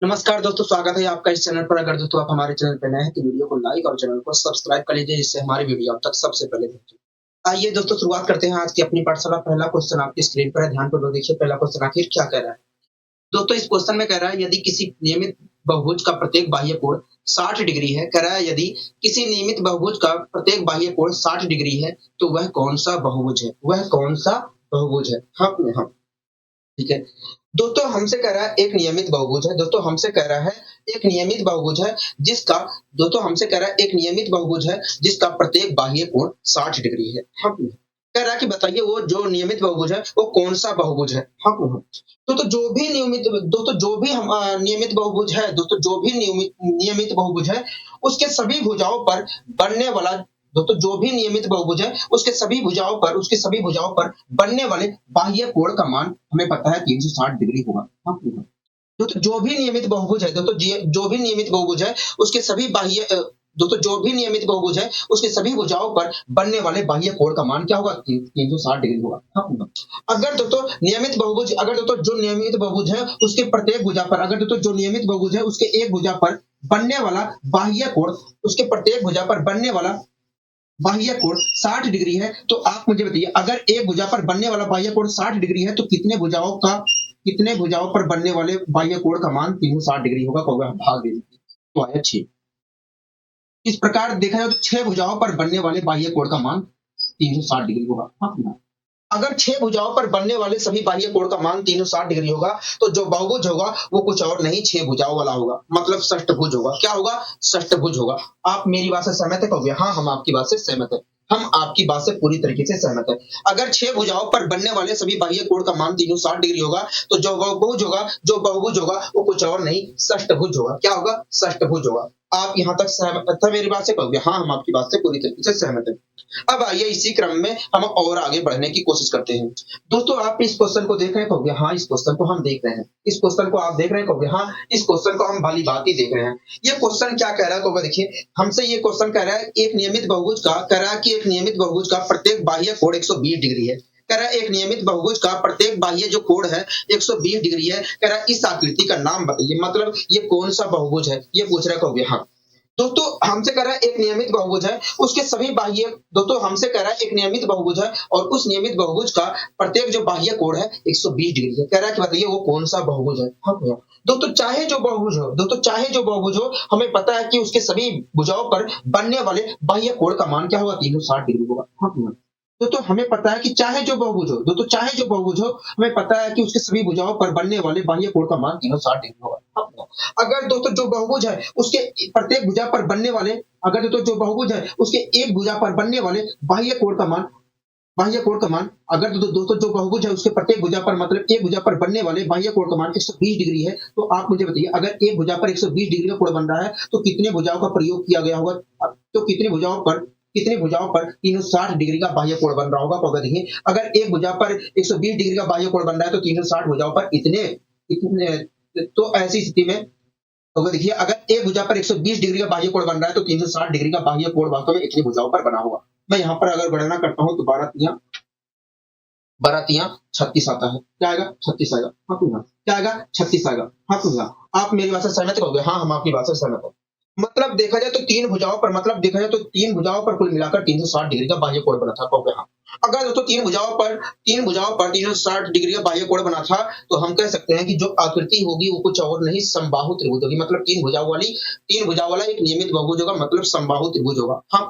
नमस्कार दोस्तों, स्वागत है आपका इस चैनल पर। अगर दोस्तों आप हमारे चैनल पर नए हैं तो वीडियो को लाइक और चैनल को सब्सक्राइब कर लीजिए, जिससे हमारी वीडियो आप तक सबसे पहले पहुंचे। आइए दोस्तों, शुरुआत करते हैं आज की अपनी पाठशाला। पहला क्वेश्चन आपकी स्क्रीन पर है, ध्यानपूर्वक देखिए। पहला क्वेश्चन आखिर क्या कह रहा है दोस्तों? इस क्वेश्चन में कह रहा है, यदि किसी नियमित बहुभुज का प्रत्येक बाह्य कोण 60 डिग्री है। कह रहा है यदि किसी नियमित बहुभुज का प्रत्येक बाह्य कोण 60 डिग्री है तो वह कौन सा बहुभुज है? वह कौन सा बहुभुज है? हाँ, ठीक है। दोस्तों हमसे कह रहा है एक नियमित बहुभुज है। दोस्तों हमसे कह रहा है एक नियमित बहुभुज है जिसका दोस्तों हमसे कह रहा है एक नियमित बहुभुज है जिसका प्रत्येक बाह्य कोण 60 डिग्री है। हाँ, कह रहा है कि बताइए वो जो नियमित बहुभुज है वो कौन सा बहुभुज है? हाँ, तो जो भी नियमित दोस्तों जो भी हम नियमित बहुभुज है, दोस्तों जो भी नियमित नियमित बहुभुज है उसके सभी भुजाओं पर बनने वाला दोस्तों जो भी नियमित बहुभुज है उसके सभी भुजाओं पर बनने वाले बाह्य कोण का मान हमें पता है 360 डिग्री होगा। हाँ, दोस्तों जो भी नियमित बहुभुज है दोस्तों जो भी नियमित बहुभुज है उसके सभी बाह्य दोस्तों जो भी नियमित बहुभुज है उसके सभी भुजाओं पर बनने वाले बाह्य कोण का मान क्या होगा? 360 डिग्री होगा। हाँ, अगर दोस्तों जो नियमित बहुभुज है उसके प्रत्येक भुजा पर अगर दोस्तों जो नियमित बहुभुज है उसके एक भुजा पर बनने वाला बाह्य कोण उसके प्रत्येक भुजा पर बनने वाला बाह्य कोण 60 डिग्री है, तो आप मुझे बताइए अगर एक भुजा पर बनने वाला बाह्य कोण 60 डिग्री है तो कितने भुजाओं पर बनने वाले बाह्य कोण का मान 360 डिग्री होगा? होगा भाग दे दीजिए। तो आया 6। इस प्रकार देखा जाए तो 6 भुजाओं पर बनने वाले बाह्य कोण का मान 360 डिग्री होगा। हाँ, अगर 6 भुजाओं पर बनने वाले सभी बाह्य कोण का मान 360 डिग्री होगा तो जो बहुभुज होगा वो कुछ और नहीं 6 भुजाओं वाला होगा, मतलब षष्ठभुज होगा। क्या होगा? षष्ठभुज होगा। आप मेरी बात से सहमत है? कहोगे हाँ, हम आपकी बात से सहमत है। हम आपकी बात से पूरी तरीके से सहमत है। अगर 6 भुजाओं पर बनने वाले सभी बाह्य कोण का मान 360 डिग्री होगा तो जो बहुभुज होगा वो कुछ और नहीं षष्ठभुज होगा। क्या होगा? षष्ठभुज होगा। आप यहाँ तक सहमत है मेरी बात से? कहोगे हाँ, हम आपकी बात से पूरी तरीके से सहमत है। अब आइए इसी क्रम में हम और आगे बढ़ने की कोशिश करते हैं। दोस्तों आप इस क्वेश्चन को देख रहे हैं? कहोगे हाँ, इस क्वेश्चन को हम देख रहे हैं। इस क्वेश्चन को आप देख रहे हैं? कहोगे हाँ, इस क्वेश्चन को हम भली भांति देख रहे हैं। ये क्वेश्चन क्या कह रहा है? कहोगे देखिए, हमसे ये क्वेश्चन कह रहा है एक नियमित बहुभुज का कह रहा है कि एक नियमित बहुभुज का प्रत्येक बाह्य कोण 120 डिग्री है। कह रहा है एक नियमित बहुभुज का प्रत्येक बाह्य जो कोण है 120 डिग्री है। कह रहा है इस आकृति का नाम बताइए, मतलब ये कौन सा बहुभुज है ये पूछ रहा है। कहोगे हाँ। दोस्तों हमसे कह रहा है एक नियमित बहुभुज है उसके सभी बाह्य दोस्तों हमसे कह रहा है एक नियमित बहुभुज है और उस नियमित बहुभुज का प्रत्येक जो बाह्य कोण है 120 डिग्री है। कह रहा है कि बताइए वो कौन सा बहुभुज है? हाँ भैया। दोस्तों चाहे जो बहुभुज हो हमें पता है कि उसके सभी भुजाओं पर बनने वाले बाह्य कोण का मान क्या होगा? 360 डिग्री होगा। हाँ भैया। दोस्तों हमें पता है कि चाहे जो बहुभुज हो हमें पता है कि उसके सभी भुजाओं पर बनने वाले बाह्य कोण का मान 360 डिग्री होगा। हाँ भैया। अगर दोस्तों जो बहुभुज है उसके प्रत्येक भुजा पर बनने वाले अगर दोस्तों जो बहुभुज है उसके एक भुजा पर बनने वाले बाह्य कोण का मान अगर दोस्तों जो बहुभुज है उसके प्रत्येक भुजा पर मतलब एक भुजा पर बनने वाले बाह्य कोण का मान 120 डिग्री है, तो आप मुझे बताइए अगर एक भुजा पर 120 डिग्री का कोण बन रहा है तो कितने भुजाओं का प्रयोग किया गया होगा? तो कितनी भुजाओं पर 360 डिग्री का बाह्य कोण बन रहा होगा? तो देखिए अगर एक भुजा पर 120 डिग्री का बाह्य कोण बन रहा है तो 360 भुजाओं पर इतने तो ऐसी स्थिति में तो देखिए अगर एक भुजा पर 120 डिग्री का बाह्य कोण बन रहा है तो 360 डिग्री का बाह्य कोण वास्तव में इतनी भुजाओं पर बना होगा। मैं यहाँ पर अगर गणना करता हूँ तो 12 तिया 36 आता है। क्या आएगा? 36 आएगा। हाँ तो क्या आएगा? 36 आएगा। हाँ तो आप मेरी बात से सहमत कहोगे? हाँ, हम आपकी बात से सहमत है। मतलब देखा जाए तो तीन भुजाओं पर कुल मिलाकर 360 डिग्री का बाह्य कोण बना था। कहोगे हाँ। अगर दोस्तों तीन भुजाओं पर 360 डिग्री का बाह्य कोण बना था तो हम कह सकते हैं कि जो आकृति होगी वो कुछ और नहीं समबाहु त्रिभुज होगी, मतलब तीन भुजाओं वाला एक नियमित बहुभुज होगा, मतलब समबाहु त्रिभुज होगा। हाँ,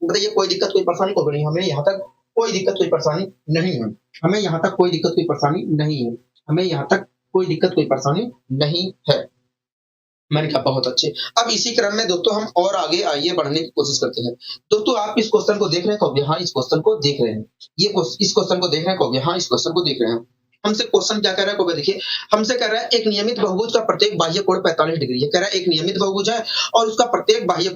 बताइए कोई दिक्कत कोई परेशानी को नहीं? हमें यहाँ तक कोई दिक्कत कोई परेशानी नहीं है। हमें यहाँ तक कोई दिक्कत कोई परेशानी नहीं है। हमें यहाँ तक कोई दिक्कत कोई परेशानी नहीं है। मैंने कहा बहुत अच्छे। अब इसी क्रम में दोस्तों हम और आगे आइए बढ़ने की कोशिश करते हैं। दोस्तों आप इस क्वेश्चन को देख रहे हैं? कहोगे हाँ, इस क्वेश्चन को देख रहे हैं। इस क्वेश्चन को देख रहे हैं? कहोगे हाँ, इस क्वेश्चन को देख रहे हैं। हमसे क्वेश्चन क्या कह रहा है? कहोगे देखिए हमसे कह रहा है एक नियमित बहुभुज का प्रत्येक बाह्य कोण 45 डिग्री है। कह रहा है एक नियमित बहुभुज है और उसका प्रत्येक बाह्य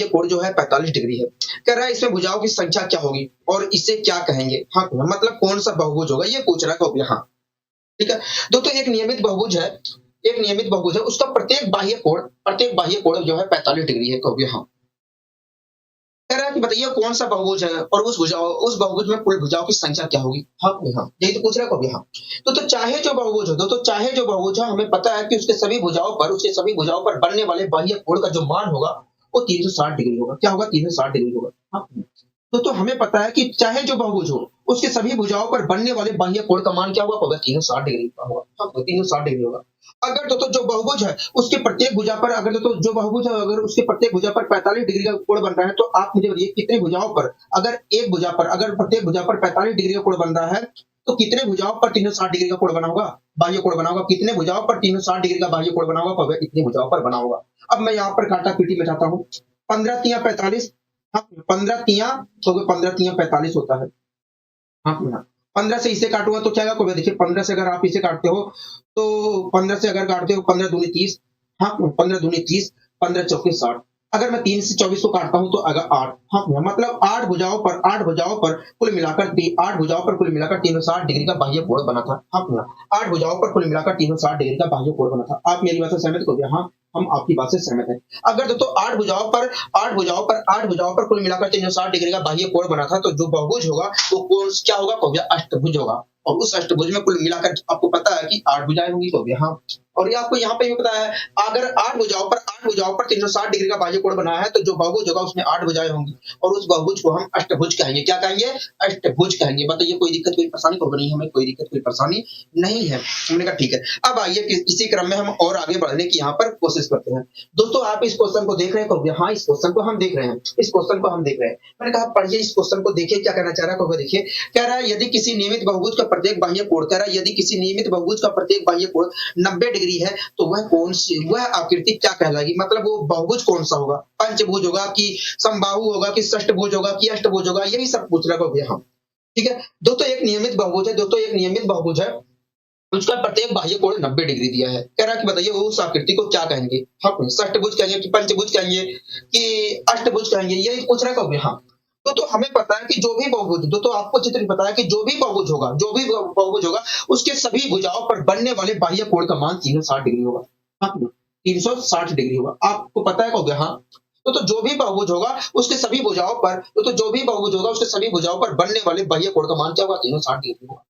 कोण जो है 45 डिग्री है। कह रहा है इसमें भुजाओं की संख्या क्या होगी और इसे क्या कहेंगे? हाँ, मतलब कौन सा बहुभुज होगा ये पूछ रहा है। कहोगे हाँ, ठीक है। दोस्तों एक नियमित बहुभुज है उसका प्रत्येक बाह्य कोण जो है 45 डिग्री है। कहोगे हाँ। कह रहा है कि बताइए कौन सा बहुभुज है और उस बहुभुज में कुल भुजाओं की संख्या क्या होगी। हाँ हाँ, यही तो पूछ रहा है हाँ। तो चाहे जो बहुभुज हो, तो चाहे जो बहुभुज है, हमें पता है कि उसके सभी भुजाओं पर बनने वाले बाह्य कोण का जो मान होगा वो 360 डिग्री होगा। क्या होगा? 360 डिग्री होगा। हाँ, तो हमें पता है कि चाहे जो बहुभुज हो उसके सभी भुजाओं पर बनने वाले बाह्य कोण का मान क्या होगा? 360 डिग्री का होगा। हाँ, 360 डिग्री होगा। अगर जो बहुभुज है उसके प्रत्येक भुजा पर जो बहुभुज है अगर उसके प्रत्येक भुजा पर 45 डिग्री का कोण बन रहा है, तो आप मुझे बताइए कितने भुजाओं पर अगर प्रत्येक भुजा पर 45 डिग्री का कोण बन रहा है, तो कितने भुजाओं पर 360 डिग्री का कोण बना होगा? बाह्य कोण बना होगा। कितने भुजाओं पर 360 डिग्री का बाह्य कोण बना होगा? इतनी भुजाओं पर बना होगा। अब मैं यहाँ पर काटा पीटी में जाता हूँ। 15 तिया 45। हाँ, 15 तिया तो 15 तिया 45 होता है। हाँ, 15 से इसे काटूंगा तो क्या होगा? देखिए 15 से अगर आप इसे काटते हो तो 15 से अगर काटते हो 15 दूनी 30। हाँ, 15 दूनी 30, 15 चौके 60। अगर मैं 3 से 24 को काटता हूं तो अगर 8। हाँ, मतलब 8 भुजाओं पर कुल मिलाकर 360 डिग्री का बाह्य कोण बना था। हाँ, 8 भुजाओं पर कुल मिलाकर 360 डिग्री का बाह्य कोण बना था। आप मेरी बात से सहमत हो गया? हाँ, हम आपकी बात से सहमत हैं। अगर दोस्तों 8 भुजाओं पर कुल मिलाकर 360 डिग्री का बाह्य कोण बना था, तो जो बहुभुज होगा वो कोण क्या होगा? अष्टभुज होगा। और उस अष्टभुज में कुल मिलाकर आपको पता है कि 8 भुजाएं होंगी। तो हाँ, और ये आपको यहाँ पे भी पता है, अगर 8 भुजाओं पर 360 डिग्री का बाह्य कोण बना है, तो जो बहुभुज होगा उसमें 8 भुजाएं होंगी और उस बहुभुज को हम अष्टभुज कहेंगे। क्या कहेंगे? अष्टभुज कहेंगे। बताइए कोई दिक्कत कोई परेशानी होगा? नहीं, हमें कोई दिक्कत कोई परेशानी नहीं है। हमने कहा ठीक है। अब आइए इसी क्रम में हम और आगे बढ़ने की यहाँ पर कोशिश करते हैं। दोस्तों आप इस क्वेश्चन को देख रहे हैं? हाँ, इस क्वेश्चन को हम देख रहे हैं। मैंने कहा पढ़िए इस क्वेश्चन को, देखिए क्या कहना चाह रहा है। देखिए कह रहा है यदि किसी नियमित बहुभुज का प्रत्येक बाह्य कोण 90 डिग्री है, तो वह आकृति क्या कहलाएगी? मतलब वो बहुभुज कौन सा होगा? पंचभुज होगा कि समबाहु होगा कि षष्ठभुज होगा कि अष्टभुज होगा? यही सब पूछ रहा है। हाँ, ठीक है। दोस्तों एक नियमित बहुभुज है, उसका प्रत्येक बाह्य कोण 90 डिग्री दिया है। कह रहा है कि बताइए उस आकृति को क्या कहेंगे? हाँ, षष्ठभुज कहेंगे कि पंचभुज कहेंगे कि अष्टभुज कहेंगे? यही पूछ रहा है। हाँ, तो हमें पता है कि जो भी बहुभुज, तो आपको चित्र पता है कि जो भी बहुभुज होगा उसके सभी भुजाओं पर बनने वाले बाह्य कोण का मान 360 डिग्री होगा। हाँ, 360 डिग्री होगा। आपको पता है? हाँ, तो जो भी बहुभुज होगा उसके सभी भुजाओं पर बनने वाले बाह्य कोण का मान क्या होगा? 360 डिग्री होगा।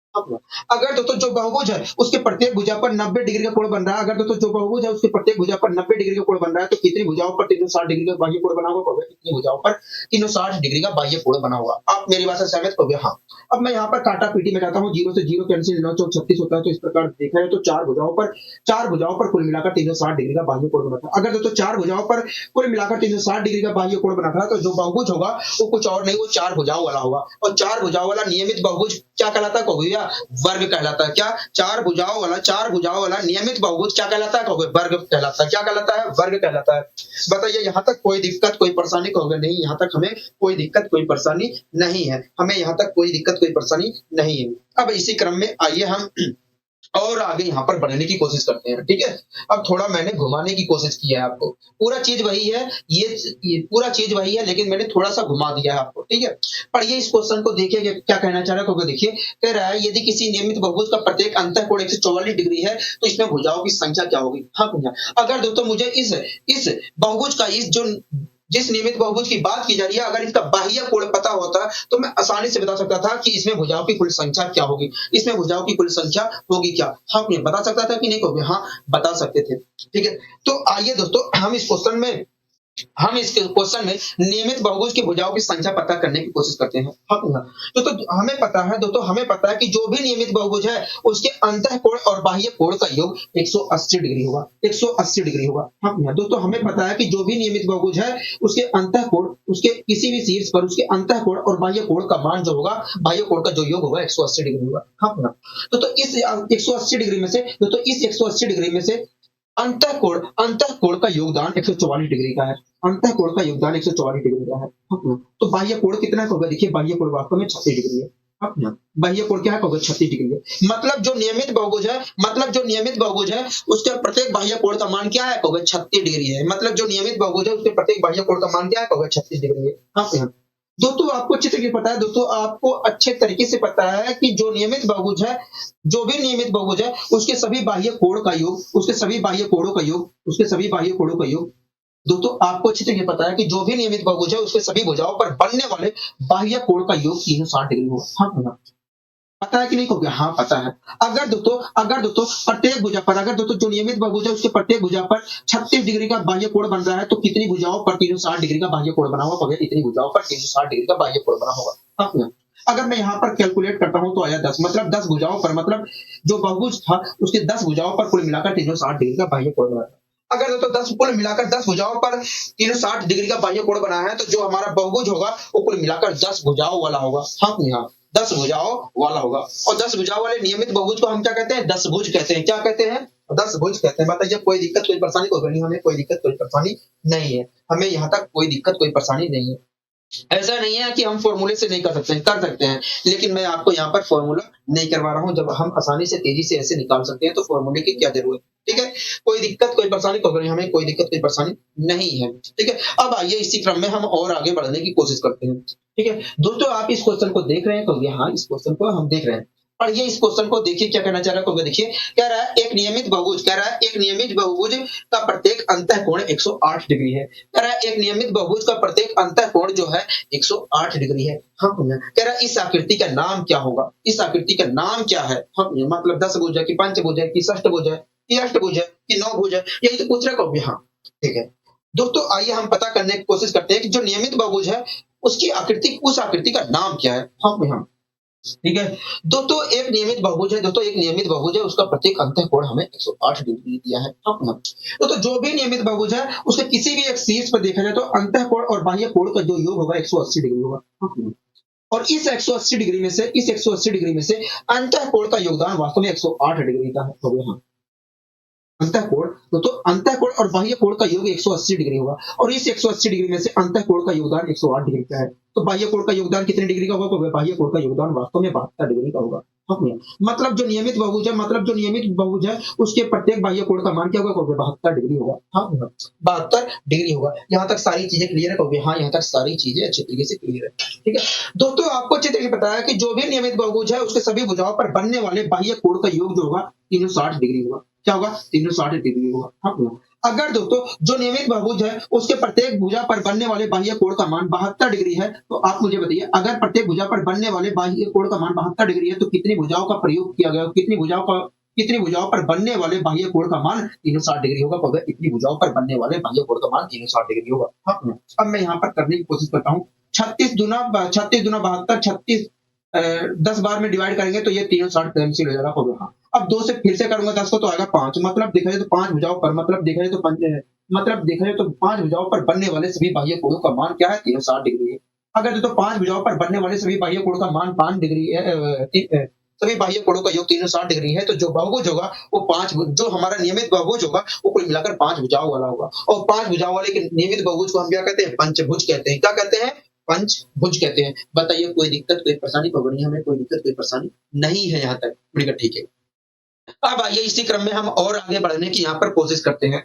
अगर दोस्तों जो बहुभुज है उसके प्रत्येक भुजा पर 90 डिग्री का कोण बन रहा है, अगर दोस्तों जो बहुभुज है उसके प्रत्येक भुजा पर 90 डिग्री का कोण बन रहा है, तो कितनी भुजाओं पर 360 डिग्री का बाह्य कोण बना होगा? कितनी भुजाओं पर 360 डिग्री का बाह्य कोण बना होगा? आप मेरी बात से सहमत हो गए? हाँ। अब मैं यहाँ पर काटा पीटी में जाता हूँ। 0 से 0 कैंसिल, 9 चौक 36 होता है। तो इस प्रकार देखा है तो चार भुजाओं पर कुल मिलाकर 360 डिग्री का बाह्य कोण बना था। अगर दोस्तों चार भुजाओं पर कुल मिलाकर 360 डिग्री का बाह्य कोण बना था, तो जो बहुभुज होगा वो कुछ और नहीं, वो चार भुजाओं वाला होगा। और चार भुजाओं वाला नियमित बहुभुज क्या कहलाता है? वर्ग कहलाता है। क्या? चार भुजाओं वाला नियमित बहुभुज क्या कहलाता है? वर्ग कहलाता है। क्या कहलाता है? वर्ग कहलाता है। बताइए यहाँ तक कोई दिक्कत कोई परेशानी कहोगे? नहीं, यहाँ तक हमें कोई दिक्कत कोई परेशानी नहीं है। अब इसी क्रम में आइए हम और आगे यहाँ पर बढ़ने की कोशिश करते हैं। ठीक है, अब थोड़ा मैंने घुमाने की कोशिश की है आपको। पूरा चीज वही है, ये पूरा चीज वही है, लेकिन मैंने थोड़ा सा घुमा दिया है आपको। ठीक है, पढ़िए इस क्वेश्चन को, देखिए क्या कहना चाह रहा है। देखिए कह रहा है यदि किसी नियमित बहुभुज का प्रत्येक अंतःकोण 144 डिग्री है, तो इसमें भुजाओं की संख्या क्या होगी? हाँ भैया, अगर दोस्तों मुझे इस बहुभुज का जिस नियमित बहुभुज की बात की जा रही है, अगर इसका बाह्य कोण पता होता तो मैं आसानी से बता सकता था कि इसमें भुजाओं की कुल संख्या क्या होगी। क्या? हाँ, बता सकता था कि नहीं होगी? हाँ, बता सकते थे। ठीक है, तो आइए दोस्तों हम इस क्वेश्चन में नियमित बहुभुज की भुजाओं की संख्या पता करने की कोशिश करते हैं। हाँ, तो हमें पता है कि जो भी नियमित बहुभुज है उसके अंतःकोण और बाह्य कोण का योग 180 डिग्री होगा। 180 डिग्री होगा। हाँ दोस्तों, हमें पता है कि जो भी नियमित बहुभुज है उसके अंतःकोण, उसके किसी भी शीर्ष पर उसके अंतःकोण और बाह्य कोण का मान जो होगा, बाह्य कोण का जो योग होगा 180 डिग्री होगा। हाँ, तो इस 180 डिग्री में से अंतःकोण का योगदान 144 डिग्री का है। अंतःकोण का योगदान 144 डिग्री का है। तो बाह्य कोण कितना होगा? देखिए बाह्य कोण वास्तव में 36 डिग्री है। बाह्य कोण क्या होगा? 36 डिग्री है। मतलब जो नियमित बहुभुज है उसके प्रत्येक बाह्य कोण का मान क्या है? 36 डिग्री है। मतलब जो नियमित बहुभुज है उसके प्रत्येक बाह्य कोण का मान क्या है? 36 डिग्री है। हाँ, दोस्तों आपको अच्छे तरीके पता है, आपको अच्छे तरीके से पता है कि जो भी नियमित बहुभुज है उसके सभी बाह्य कोणों का योग दोस्तों आपको अच्छी तरह पता है कि जो भी नियमित बहुभुज है उसके सभी भुजाओं पर बनने वाले बाह्य कोण का योग 360 डिग्री होगा। हाँ, पता है कि नहीं को? हाँ पता है। अगर दोस्तों प्रत्येक भुजा पर, अगर दोस्तों जो नियमित बहुभुज है उसके प्रत्येक भुजा पर 36 डिग्री का बाह्य कोण बन रहा है, तो कितनी भुजाओं पर 360 डिग्री का बाह्य कोण बना होगा? इतनी भुजाओं पर 360 डिग्री का बाह्य कोण बना होगा। हाँ, अगर मैं यहाँ पर कैलकुलेट करता हूँ तो आया 10, मतलब 10 भुजाओं पर, मतलब जो बहुभुज था उसके 10 भुजाओं पर कुल मिलाकर 360 डिग्री का बाह्य कोण बना था। अगर दोस्तों 10 कुल मिलाकर 10 भुजाओं पर 360 डिग्री का बाह्य कोण बना है, तो जो हमारा बहुभुज होगा वो कुल मिलाकर 10 भुजाओं वाला होगा। हाँ, यहाँ 10 भुजाओं वाला होगा। और 10 भुजाओं वाले नियमित बहुभुज को हम क्या कहते हैं? 10 भुज कहते हैं। क्या कहते हैं? 10 भुज कहते हैं। बताइए, कोई दिक्कत कोई परेशानी कोई नहीं? हमें कोई दिक्कत कोई परेशानी नहीं है। हमें यहाँ तक कोई दिक्कत कोई परेशानी नहीं है। ऐसा नहीं है कि हम फॉर्मूले से नहीं कर सकते हैं, कर सकते हैं, लेकिन मैं आपको यहाँ पर फॉर्मूला नहीं करवा रहा हूँ। जब हम आसानी से तेजी से ऐसे निकाल सकते हैं तो फॉर्मूले की क्या जरूरत? ठीक है, कोई दिक्कत कोई परेशानी को हमें कोई दिक्कत कोई परेशानी नहीं है। ठीक है, अब आइए इसी क्रम में हम और आगे बढ़ने की कोशिश करते हैं। ठीक है दोस्तों, आप इस क्वेश्चन को देख रहे हैं तो हाँ, इस क्वेश्चन को हम देख रहे हैं। पढ़िए इस क्वेश्चन को, देखिए क्या कहना चाह रहा है। देखिए कह रहा है एक नियमित बहुभुज, कह रहा है एक नियमित बहुभुज का प्रत्येक अंतःकोण 108 डिग्री है। कह रहा है एक नियमित बहुभुज का प्रत्येक अंतःकोण जो है 108 डिग्री है। हाँ, कह रहा है इस आकृति का नाम क्या होगा? इस आकृति का नाम क्या है? हाँ, मतलब 10 भुज है कि पंचभुज है कि षष्ठभुज है कि अष्टभुज है कि नौभुज है, यही तो पूछ रहा है। हाँ ठीक है दोस्तों, आइए हम पता करने की कोशिश करते हैं कि जो नियमित बहुभुज है उसकी आकृति, उस आकृति का नाम क्या है। हाँ, ठीक है दोस्तों, एक नियमित बहुभुज है। दोस्तों एक नियमित बहुभुज है, उसका प्रत्येक अंतःकोण हमें 108 डिग्री दिया है। दोस्तों जो भी नियमित बहुभुज है उसके किसी भी एक शीर्ष पर देखा जाए तो अंतःकोण और बाह्य कोण का जो योग होगा 180 डिग्री होगा। और इस 180 डिग्री में से, इस 180 डिग्री में से अंतःकोण का योगदान वास्तव में 108 डिग्री का है। अंतःकोण तो अंतःकोण और बाह्य कोण का योग 180 डिग्री होगा, और इस 180 डिग्री में से अंतःकोण का योगदान 108 डिग्री का है। तो बाह्य कोण का योगदान कितने डिग्री का होगा? तो बाह्य कोण का योगदान वास्तव में 72 डिग्री का होगा। मतलब जो नियमित बहुभुज है, मतलब जो नियमित बहुभुज है उसके प्रत्येक बाह्य कोण का मान क्या होगा? 72 डिग्री होगा। हाँ, 72 डिग्री होगा। यहाँ तक सारी चीजें क्लियर है? हाँ, यहाँ तक सारी चीजें अच्छी तरीके से क्लियर है। ठीक है दोस्तों, आपको अच्छे तरीके से पता है कि जो भी नियमित बहुभुज है उसके सभी भुजाओं पर बनने वाले बाह्य कोण का योग जो होगा 360 डिग्री होगा। क्या होगा? 360 डिग्री होगा। हाँ, अगर दोस्तों जो नियमित बहुभुज है उसके प्रत्येक भुजा पर बनने वाले बाह्य कोण का मान 72 डिग्री है, तो आप मुझे बताइए, अगर प्रत्येक भुजा पर बनने वाले बाह्य कोण का मान 72 डिग्री है तो कितनी भुजाओं का प्रयोग किया गया? कितनी भुजाओं पर बनने वाले बाह्य कोण का मान 360 डिग्री होगा? इतनी भुजाओं पर बनने वाले बाह्य कोण का मान 360 डिग्री होगा। हाँ, अब मैं यहाँ पर करने की कोशिश करता हूँ। 36 दुना 72, 36 10 बार में डिवाइड करेंगे तो ये 360 कैंसिल हो जाएगा। हाँ, अब 2 से फिर से करूंगा 10 को तो आएगा 5। मतलब देखा जाए तो 5 भुजाओं पर, मतलब देखा जाए तो 5 भुजाओं पर बनने वाले सभी बाह्य कोणों का मान क्या है? 360 डिग्री है। अगर तो 5 भुजाओं पर बनने वाले सभी बाह्य कोणों का मान 5 डिग्री है, सभी बाह्य कोणों का योग 360 डिग्री है, तो जो बहुभुज होगा वो 5, जो हमारा नियमित बहुभुज होगा वो कुल मिलाकर 5 भुजाओं वाला होगा। और 5 भुजाओं वाले के नियमित बहुभुज को हम क्या कहते हैं? पंचभुज कहते हैं। क्या कहते हैं? पंचभुज कहते हैं। बताइए कोई दिक्कत कोई परेशानी को? हमें कोई दिक्कत कोई परेशानी नहीं है यहाँ तक। ठीक है, अब आइए इसी क्रम में हम और आगे बढ़ने की यहाँ पर कोशिश करते हैं।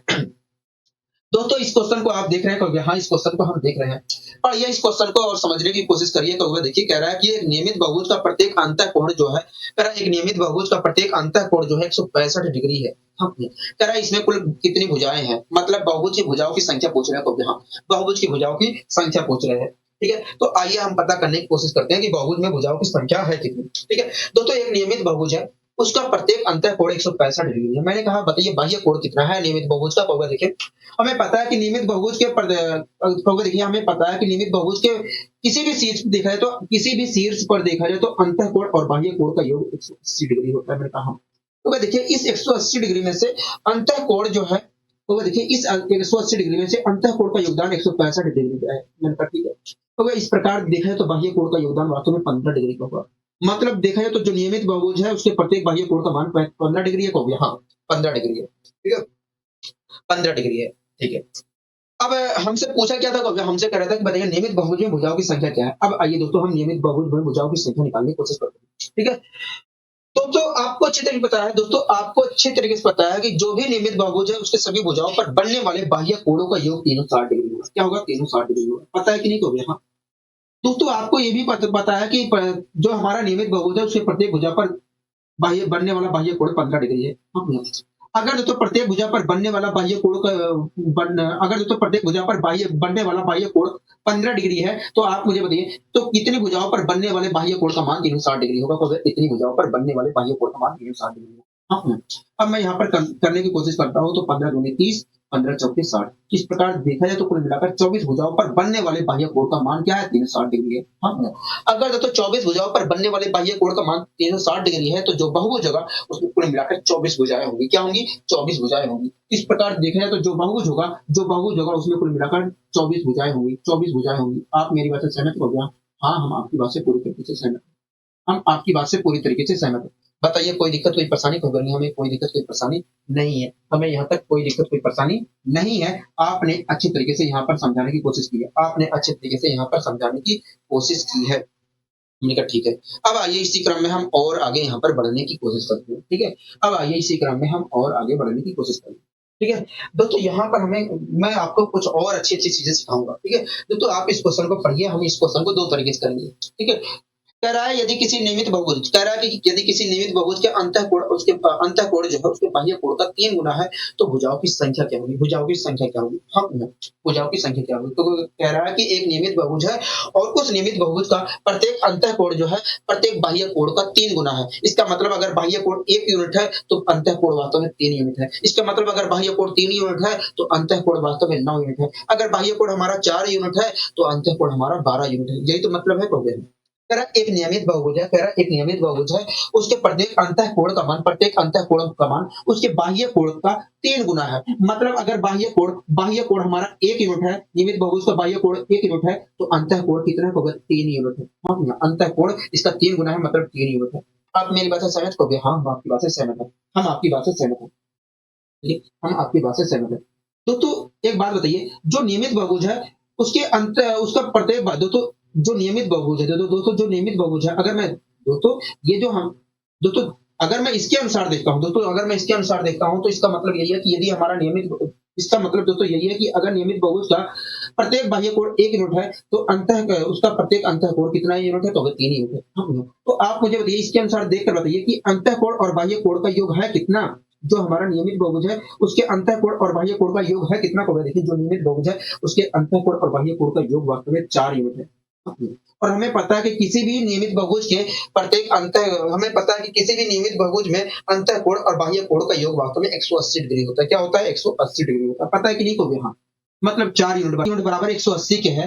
दोस्तों इस क्वेश्चन को आप देख रहे हैं? हाँ, इस क्वेश्चन को हम देख रहे हैं, और ये इस क्वेश्चन को और समझने की कोशिश करिए। देखिए कह रहा है कि एक नियमित बहुभुज का प्रत्येक अंतःकोण जो है, कह रहा है एक नियमित बहुभुज का प्रत्येक अंतःकोण जो है 165 डिग्री है। हाँ, कह रहा है इसमें कुल कितनी भुजाएं हैं? मतलब बहुभुज की भुजाओं की संख्या पूछ रहे हैं। हाँ, बहुभुज की भुजाओं की संख्या पूछ रहे हैं। ठीक है, तो आइए हम पता करने की कोशिश करते हैं कि बहुभुज में भुजाओं की संख्या है कितनी। ठीक है दोस्तों, एक नियमित बहुभुज है, उसका प्रत्येक अंतःकोण 165 डिग्री है। मैंने कहा बताइए बाह्य कोण कितना है नियमित बहुभुज का? देखिए हमें पता है कि नियमित बहुभुज के देखिए हमें पता है कि नियमित बहुभुज के किसी भी शीर्ष पर देखा जाए तो, किसी भी शीर्ष पर देखा जाए तो अंतःकोण और बाह्य कोण का योग 180 डिग्री होता है। मैंने कहा तो देखिए इस 180 डिग्री में से अंतःकोण जो है, तो देखिए इस 180 डिग्री में से अंतःकोण का योगदान 165 डिग्री का है। मैंने कहा ठीक है, तो इस प्रकार देखा जाए तो बाह्य कोण का योगदान वास्तव में 15 डिग्री का होगा। मतलब देखा जाए तो जो नियमित बहुभुज है उसके प्रत्येक बाह्य कोण का मान 15 डिग्री है। हाँ, 15 डिग्री है। ठीक है, 15 डिग्री है। ठीक है, अब हमसे पूछा क्या था? हमसे कह रहा था कि बताइए नियमित बहुभुज में भुजाओं की संख्या क्या है। अब आइए दोस्तों हम नियमित बहुभुज में भुजाओं की संख्या निकालने की कोशिश करते हैं। ठीक है दोस्तों, आपको अच्छे तरीके से पता है, दोस्तों आपको अच्छे तरीके से पता है कि जो भी नियमित बहुभुज है उसके सभी भुजाओं पर बनने वाले बाह्य कोणों का योग 360 डिग्री होगा। क्या होगा? 360 डिग्री होगा। पता है कि नहीं? तो हाँ दोस्तों, आपको ये भी पता है कि जो हमारा नियमित बहुभुज है उसके प्रत्येक भुजा पर बाह्य बनने वाला बाह्य कोण 15 डिग्री है। अगर दोस्तों प्रत्येक भुजा पर बनने वाला बाह्य कोण का अगर दोस्तों प्रत्येक भुजा पर बाह्य बनने वाला बाह्य कोण 15 डिग्री है, तो आप मुझे बताइए तो कितनी भुजाओं पर बनने वाले बाह्य कोण का मान 360 डिग्री होगा? तो अगर इतनी भुजाओं पर बनने वाले बाह्य कोण का मान 360 डिग्री होगा। हाँ, अब मैं यहाँ पर करने की कोशिश करता हूँ, तो 15 दूनी 30, 15 चौके 60। इस प्रकार देखा जाए तो कुल मिलाकर 24 भुजाओं पर बनने वाले बाह्य कोण का मान क्या है? 360 डिग्री है। हाँ, अगर दोस्तों 24 भुजाओं पर बनने वाले बाह्य कोण का मान 360 डिग्री है, तो जो बहुभुज होगा उसमें कुल मिलाकर 24 भुजाएं होंगी। क्या होंगी? 24 भुजाएं होंगी। इस प्रकार देखा जाए तो जो बहुभुज होगा उसमें कुल मिलाकर 24 भुजाएं होंगी, 24 भुजाएं होंगी। आप मेरी बात से सहमत हो गया? हाँ, हम आपकी बात से पूरी तरीके से सहमत हैं। हम आपकी बात से पूरी तरीके से सहमत हैं। बताइए कोई दिक्कत, कोई परेशानी तो नहीं? हमें कोई दिक्कत, कोई परेशानी नहीं है। हमें यहाँ तक कोई दिक्कत, कोई परेशानी नहीं है। आपने अच्छी तरीके से यहाँ पर समझाने की कोशिश की है। आपने अच्छे तरीके से यहाँ पर समझाने की कोशिश की है। हमने कहा ठीक है। अब आइए इसी क्रम में हम और आगे यहाँ पर बढ़ने की कोशिश करते हैं। ठीक है? अब आइए इसी क्रम में हम और आगे बढ़ने की कोशिश करें। ठीक है? दोस्तों यहाँ पर मैं आपको कुछ और अच्छी-अच्छी चीज़ें सिखाऊँगा। ठीक है? दोस्तों आप इस क्वेश्चन को पढ़िए, हम इस क्वेश्चन को 2 तरीके से करेंगे। ठीक है? कह रहा है यदि किसी नियमित बहुभुज कह रहा है कि यदि किसी नियमित बहुभुज के अंतःकोण जो है उसके बाह्य कोण का 3 गुना है, तो भुजाओं की संख्या क्या होगी? भुजाओं की संख्या क्या होगी? हाँ, भुजाओं की संख्या क्या होगी? तो कह रहा है कि एक नियमित बहुभुज है और उस नियमित बहुभुज का प्रत्येक अंतःकोण जो है प्रत्येक बाह्य कोण का 3 गुना है। इसका मतलब अगर बाह्य कोण 1 यूनिट है तो अंतःकोण वास्तव में 3 यूनिट है। इसका मतलब अगर बाह्य कोण 3 यूनिट है तो अंतःकोण वास्तव में 9 यूनिट है। अगर बाह्य कोण हमारा 4 यूनिट है तो अंतःकोण हमारा 12 यूनिट है। यही तो मतलब है प्रॉब्लम। कह रहा एक नियमित बहुभुज है, कह रहा एक नियमित बहुभुज है, उसके प्रत्येक अंतःकोण का मान उसके बाह्य कोण का 3 गुना है। मतलब अगर बाह्य कोण हमारा 1 यूनिट है, नियमित बहुभुज का बाह्य कोण 1 यूनिट है, तो अंतःकोण कितना होगा? 3 यूनिट है। हाँ, अंतःकोण इसका 3 गुना है, मतलब 3 यूनिट है। आप मेरी बात से सहमत हो गए? हाँ, हम आपकी बात से सहमत हैं। हम आपकी बात से सहमत हैं। ठीक है? हम आपकी बात से सहमत हैं। तो एक बात बताइए, जो नियमित बहुभुज है उसके अंत उसका प्रत्येक दोस्तों जो नियमित बहुभुज है दोस्तों जो नियमित बहुभुज है, अगर मैं दोस्तों ये जो हम दोस्तों अगर मैं इसके अनुसार देखता हूँ दोस्तों अगर मैं इसके अनुसार देखता हूँ तो इसका मतलब यही है कि यदि हमारा नियमित इसका मतलब दोस्तों यही है कि अगर नियमित बहुभुज का प्रत्येक बाह्य कोण 1 यूनिट है तो उसका प्रत्येक अंतःकोण कितना यूनिट है? तो 3 यूनिट है। हाँ, तो आप मुझे बताइए इसके अनुसार देखकर बताइए कि अंतःकोण और बाह्य कोण का योग है कितना? जो हमारा नियमित बहुभुज है उसके अंतःकोण और बाह्य कोण का योग है कितना? को देखिए जो नियमित बहुभुज है उसके अंतःकोण और बाह्य कोण का योग वास्तव में 4 यूनिट है। और हमें पता है कि किसी भी नियमित बहुभुज के प्रत्येक हमें पता है कि किसी भी नियमित बहुभुज में अंतःकोण और बाह्य कोण का योग वास्तव में 180 डिग्री होता है। क्या होता है? 180 डिग्री होता है। पता है कि नहीं? को भी हाँ, मतलब 4 यूनिट बराबर 180 के है।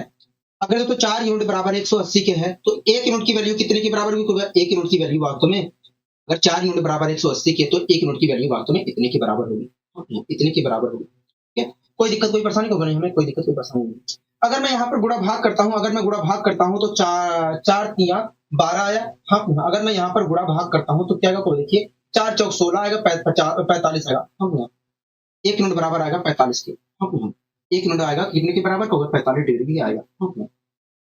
अगर तो 4 यूनिट बराबर 180 के है तो 1 यूनिट की वैल्यू कितने के बराबर होगी? 1 यूनिट की वैल्यू वास्तव में अगर 4 यूनिट बराबर 180 के तो 1 यूनिट की वैल्यू वास्तव में इतने के बराबर होगी। इतने के बराबर होगी। ठीक है? कोई दिक्कत, कोई परेशानी होगी नहीं? हमें कोई दिक्कत, कोई परेशानी नहीं। अगर मैं यहाँ पर गुणा भाग करता हूँ तो 4 तिया 12 आया। हाँ, अगर मैं यहाँ पर गुणा भाग करता हूँ तो क्या आएगा? देखिए 4 चौक 16 आएगा, 45 आएगा। हाँ, 1 यूनिट बराबर आएगा 45 के। हाँ, 1 यूनिट आएगा कितने के बराबर होगा? 45 डिग्री की आएगा। हाँ,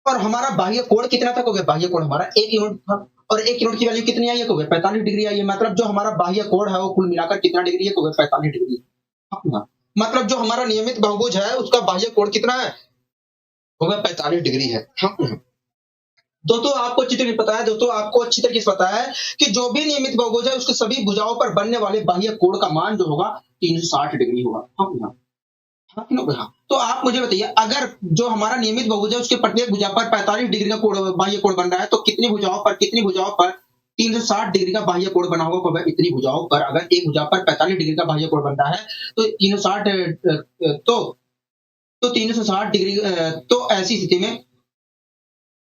और हमारा बाह्य कोण कितना था? बाह्य कोण हमारा 1 यूनिट था और 1 यूनिट की वैल्यू कितनी आई है? 45 डिग्री आई है। मतलब जो हमारा बाह्य कोण है वो कुल मिलाकर कितना डिग्री है? 45 डिग्री। हाँ, मतलब जो हमारा नियमित बहुभुज है उसका बाह्य कोण कितना है? 45 डिग्री है। हाँ, दोस्तों आपको अच्छी तरीके से पता है कि जो भी नियमित बहुभुज है उसके सभी भुजाओं पर बनने वाले बाह्य कोण का मान जो होगा 360 डिग्री होगा। हाँ, हाँ, तो आप मुझे बताइए अगर जो हमारा नियमित बहुभुज है उसके प्रत्येक भुजा पर 45 डिग्री का कोण बाह्य कोण बन रहा है तो कितनी भुजाओं पर 360 डिग्री का बाह्य कोण बना होगा? इतनी भुजाओं पर अगर एक भुजा पर 45 डिग्री का बाह्य कोण बन रहा है तो 360 तो 360 डिग्री तो ऐसी स्थिति में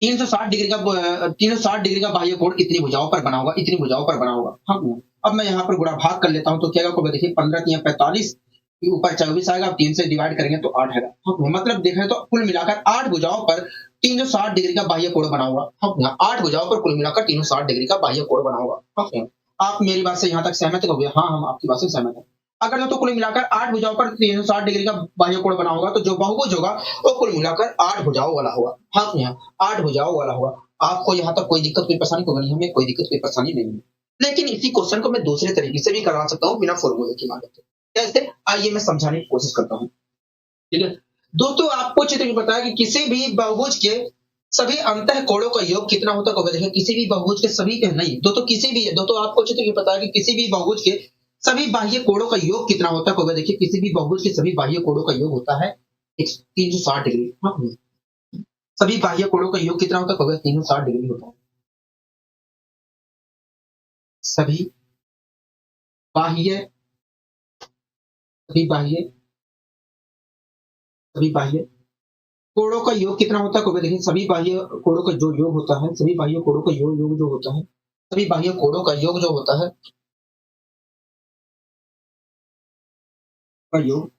360 डिग्री का बाह्य कोण इतनी भुजाओं पर बना होगा। हाँ, अब मैं यहाँ पर गुणा भाग कर लेता हूँ तो क्या होगा? देखिए 15 तिया 45 ऊपर 24 आएगा, 3 से डिवाइड करेंगे तो 8 आएगा। हाँ, मतलब देखें तो कुल मिलाकर 8 भुजाओं पर 360 डिग्री का बाह्य कोण बना होगा। हाँ, 8 भुजाओं पर कुल मिलाकर 360 डिग्री का बाह्य कोण बना होगा। हाँ, आप मेरी बात से यहाँ तक सहमत हो गए? हाँ, हम आपकी बात से सहमत हैं। अगर तो कुल मिलाकर 8 भुजाओं पर 360 डिग्री का बाह्य कोण बना होगा तो जो बहुभुज होगा वो कुल मिलाकर 8 भुजाओं वाला होगा। हाँ, यहाँ 8 भुजाओं वाला होगा। आपको यहाँ तक कोई दिक्कत, कोई परेशानी होगी नहीं? हमें कोई दिक्कत, कोई परेशानी नहीं है। लेकिन इसी क्वेश्चन को मैं दूसरे तरीके से भी करवा सकता हूँ बिना फॉर्मूले की मदद से। कैसे? आइए मैं समझाने की कोशिश करता हूँ। ठीक है? दोस्तों आपको अच्छी तरीके पता है कि किसी भी बहुभुज के सभी अंतःकोणों का योग कितना होता है? देखिए किसी भी बहुभुज के सभी नहीं दोस्तों आपको अच्छी तरीके पता है कि किसी भी बहुभुज के सभी बाह्य कोणों का योग कितना होता है? देखिए किसी भी बहुभुज के सभी बाह्य कोणों का योग होता है 360 डिग्री। हाँ, सभी बाह्य कोणों का योग कितना होता है? 360 डिग्री होता है। सभी बाह्य सभी बाह्य सभी बाह्य कोणों का योग कितना होता है? देखिए सभी बाह्य कोणों का जो योग होता है, सभी बाह्य कोणों का योग जो होता है, सभी बाह्य कोणों का योग जो होता है, का योग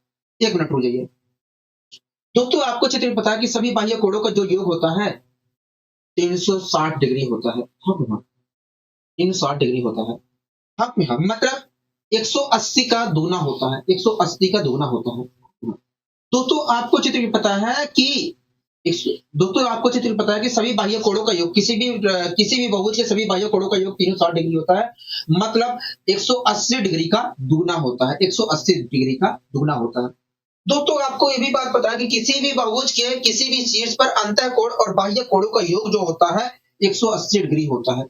1 मिनट रुक जाइए। दोस्तों आपको अच्छे से पता है कि सभी बाह्य कोणों का जो योग होता है 360 डिग्री होता है। हाँ, हाँ, 360 डिग्री होता है। हाँ, हाँ, मतलब 180 का दूना होता है, 180 का दूना होता है। दोस्तों आपको अच्छे से पता है कि दोस्तों आपको अच्छे से पता है कि सभी बाह्य कोणों का योग किसी भी बहुभुज के सभी बाह्य कोणों का योग 360 डिग्री होता है। मतलब 180 डिग्री का दुगना होता है, 180 डिग्री का दुगना होता है। दोस्तों आपको ये भी बात पता है कि किसी भी बहुभुज के किसी भी शीर्ष पर अंतःकोण और बाह्य कोणों का योग जो होता है 180 डिग्री होता है।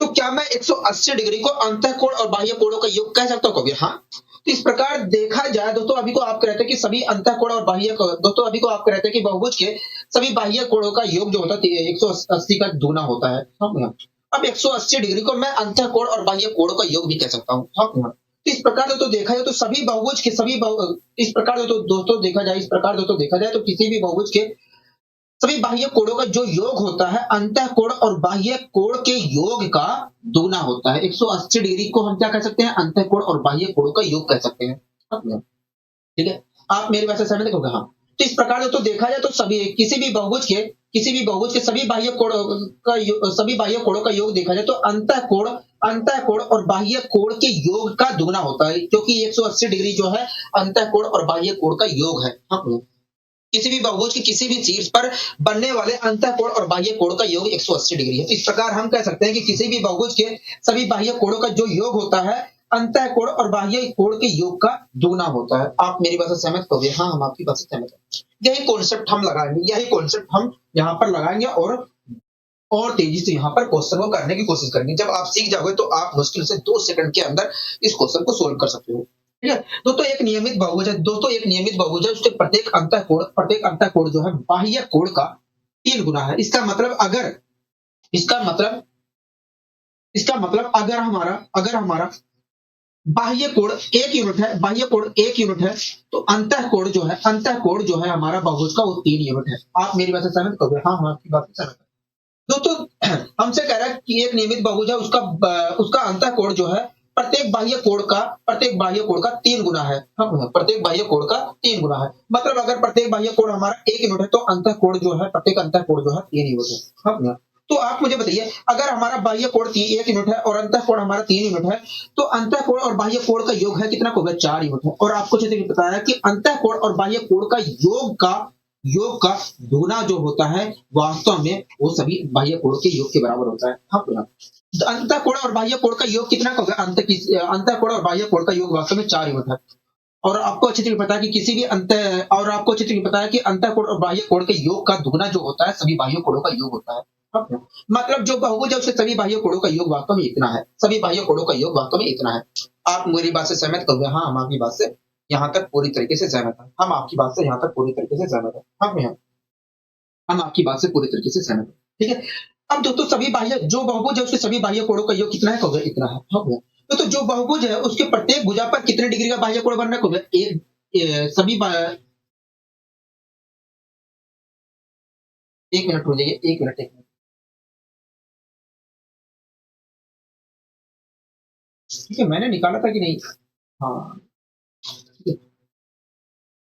तो क्या मैं 180 डिग्री को अंतःकोण और बाह्य कोणों का योग कह सकता हूँ? हाँ। तो इस प्रकार देखा जाए दोस्तों, अभी को आप कहते हैं कि सभी अंतःकोण और बाह्य दोस्तों अभी को आप कहते हैं कि बहुभुज के सभी बाह्य कोणों का योग जो होता है 180 का दूना होता है। हाँ, अब 180 डिग्री को मैं अंतःकोण और बाह्य कोण का योग भी कह सकता हूँ। हाँ, तो इस प्रकार दोस्तों देखा जाए तो सभी बहुभुज के इस प्रकार दोस्तों देखा जाए तो किसी भी बहुभुज के सभी बाह्य कोणों का जो योग होता है अंतःकोण और बाह्य कोण के योग का दुगना होता है। 180 डिग्री को हम क्या कह सकते हैं? अंतःकोण और बाह्य कोणों का योग कह सकते हैं। ठीक है, आप मेरी बात से सहमत होंगे? हाँ। तो इस प्रकार से तो देखा जाए तो किसी भी बहुभुज के सभी बाह्य कोणों का योग देखा जाए तो अंतःकोण और बाह्य कोण के योग का दुगना होता है, क्योंकि 180 डिग्री जो है अंतःकोण और बाह्य कोण का योग है। हाँ, किसी भी बहुभुज के किसी भी शीर्ष पर बनने वाले अंतःकोण और बाह्य कोण का योग 180 डिग्री है। इस प्रकार हम कह सकते हैं कि किसी भी बहुभुज के सभी बाह्य कोणों का जो योग होता है अंतःकोण और बाह्य कोण के योग का दुगना होता है। आप मेरी बात से सहमत हो गए? हाँ, हम आपकी बात से सहमत हैं। यही कॉन्सेप्ट हम लगाएंगे, यही कॉन्सेप्ट हम यहाँ पर लगाएंगे और तेजी से यहाँ पर क्वेश्चन को करने की कोशिश करेंगे। जब आप सीख जाओगे तो आप मुश्किल से 2 सेकंड के अंदर इस क्वेश्चन को सोल्व कर सकते हो। ठीक है दोस्तों, एक नियमित बहुभुज है, उसके प्रत्येक अंतःकोण जो है बाह्य कोण का 3 गुना है। इसका मतलब अगर हमारा बाह्य कोण 1 यूनिट है, तो अंतःकोण जो है हमारा बहुभुज का वो 3 यूनिट है। आप मेरी बात से सहमत हो गए? हाँ, हम आपकी बात से सहमत है। दोस्तों हमसे कह रहा है कि एक नियमित बहुभुज है, उसका अंतःकोण जो है प्रत्येक बाह्य कोण का 3 गुना है। हाँ, प्रत्येक बाह्य कोण का 3 गुना है। मतलब अगर प्रत्येक बाह्य कोण हमारा 1 यूनिट है तो प्रत्येक अंतःकोण जो है 3 यूनिट है। हाँ, तो आप मुझे बताइए, अगर हमारा बाह्य कोण 1 यूनिट है और अंतःकोण हमारा 3 यूनिट है, तो अंतःकोण और बाह्य कोण का योग है कितना? 4 यूनिट है। और आपको जैसे कि बताया कि अंतःकोण और बाह्य कोण का योग का दुगना जो होता है वास्तव में वो सभी बाह्य कोण के योग के बराबर होता है। हाँ, अंतःकोण और बाह्य कोण का योग कितना होगा? अंतःकोण और बाह्य कोण का योग वास्तव में 4 यूनिट है। और आपको अच्छी तरह पता है कि अंतःकोण और बाह्य कोण के योग का दुगना जो होता है सभी बाह्य कोणों का योग होता है। हाँ, मतलब जो बहुभुज है उसके सभी बाह्य कोणों का योग वास्तव में इतना है। सभी बाह्य कोणों का योग वास्तव में इतना है। आप मेरी बात से सहमत हो गए? हाँ, हम आपकी बात से यहाँ तक पूरी तरीके से सहमत है। हम आपकी बात से यहाँ तक पूरी तरीके से सहमत है। हम आपकी बात से पूरी तरीके से सहमत है। ठीक है, अब दोस्तों जो बहुभुज है उसके सभी बाह्य कोणों का योग कितना है? हो गया इतना है। हो गया। तो जो बहुभुज है उसके प्रत्येक भुजा पर कितने डिग्री का बाह्य कोण बनना है? एक मिनट हो जाइए, एक मिनट। ठीक है, मैंने निकाला था कि नहीं? हाँ,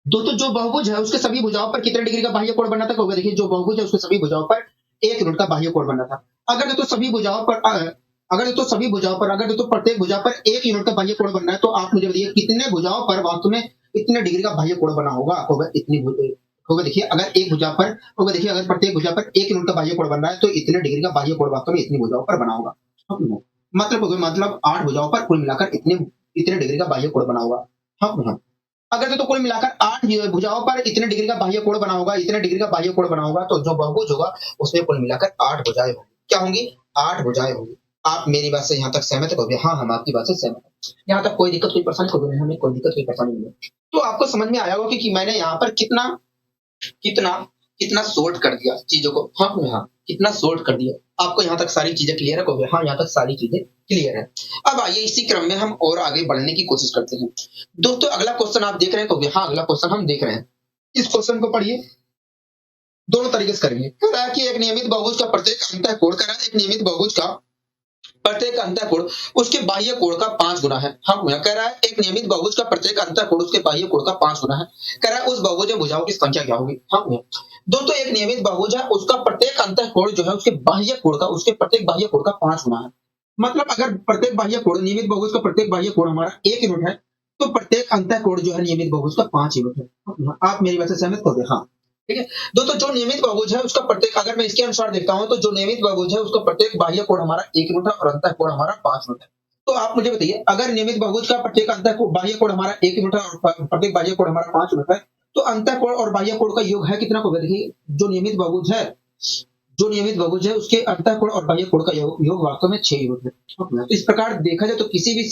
दोस्तों जो बहुभुज है उसके सभी भुजाओं पर कितने डिग्री का बाह्य कोण बनना था? होगा देखिए, जो बहुभुज है उसके सभी भुजाओं पर 1 यूनिट का बाह्य कोण बनना था। अगर दोस्तों प्रत्येक भुजा पर 1 यूनिट का बाह्य कोण बनना है, तो आप मुझे बताइए कितने भुजाओं पर वास्तव में इतने डिग्री का बाह्य कोण बना होगा? अगर प्रत्येक भुजा पर 1 यूनिट का बाह्य कोण बन रहा है तो इतने डिग्री का बाह्य कोण वास्तव में इतनी भुजाओं पर बना होगा। मतलब 8 भुजाओं पर कुल मिलाकर इतने डिग्री का बाह्य कोण बना होगा। हाँ, अगर तो कुल मिलाकर 8 भुजाओं पर इतने डिग्री का बाह्य कोण बना होगा, तो जो बहुभुज होगा उसमें कुल मिलाकर 8 भुजाएं होंगी। क्या होंगी? 8 भुजाएं होंगी। आप मेरी बात से यहाँ तक सहमत हो गए? हाँ, हम आपकी बात से सहमत हैं। यहाँ तक कोई दिक्कत, कोई परेशानी हो गई, हमें कोई दिक्कत, कोई परेशानी नहीं है। तो आपको समझ में आया होगा कि मैंने यहाँ पर कितना कितना कितना सोल्ट कर दिया चीजों को। हाँ, हाँ, कितना सोल्ट कर दिया। आपको यहाँ तक सारी चीजें क्लियर है? कहोगे हाँ, यहाँ तक सारी चीजें क्लियर है। अब आइए इसी क्रम में हम और आगे बढ़ने की कोशिश करते हैं। दोस्तों अगला क्वेश्चन आप देख रहे हैं? कहोगे हाँ, अगला क्वेश्चन हम देख रहे हैं। इस क्वेश्चन को पढ़िए, दोनों तरीके से करेंगे। कह रहा है कि एक नियमित बहुभुज का प्रत्येक अंतःकोण, कह रहा है एक नियमित बहुभुज का प्रत्येक अंतःकोण उसके बाह्य कोण का 5 गुना है। हाँ, कह रहा है एक नियमित बहुभुज का प्रत्येक अंतःकोण उसके बाह्य कोण का 5 गुना है। कह रहा है उस बहुभुज में भुजाओं की संख्या क्या होगी? हाँ, दोस्तों एक नियमित बहुभुज है, उसका प्रत्येक अंतःकोण जो है उसके बाह्य कोण का, उसके प्रत्येक बाह्य कोण का 5 गुना है। मतलब अगर प्रत्येक बाह्य कोण, नियमित बहुभुज का प्रत्येक बाह्य कोण हमारा 1 यूनिट है, तो प्रत्येक अंतःकोण जो है नियमित बहुभुज का 5 यूनिट है। आप मेरी बात से सहमत हो गए? हाँ, ठीक है। दोस्तों जो नियमित बहुभुज है उसका प्रत्येक, अगर मैं इसके अनुसार देखता हूं तो जो नियमित बहुभुज है उसका प्रत्येक बाह्य कोण हमारा 1 यूनिट है और अंतःकोण हमारा 5 यूनिट है। तो आप मुझे बताइए, अगर नियमित बहुभुज का प्रत्येक अंतःकोण बाह्य कोण हमारा 1 यूनिट है और प्रत्येक बाह्य कोण हमारा 5 यूनिट है, तो अंतःकोण और बाह्य कोण का योग है कितना? को देखिए, जो नियमित बहुभुज है, जो नियमित बहुभुज है उसके अंतःकोण और बाह्य कोण का योग वास्तव में 6 यूनिट है। तो इस प्रकार देखा जाए तो किसी भी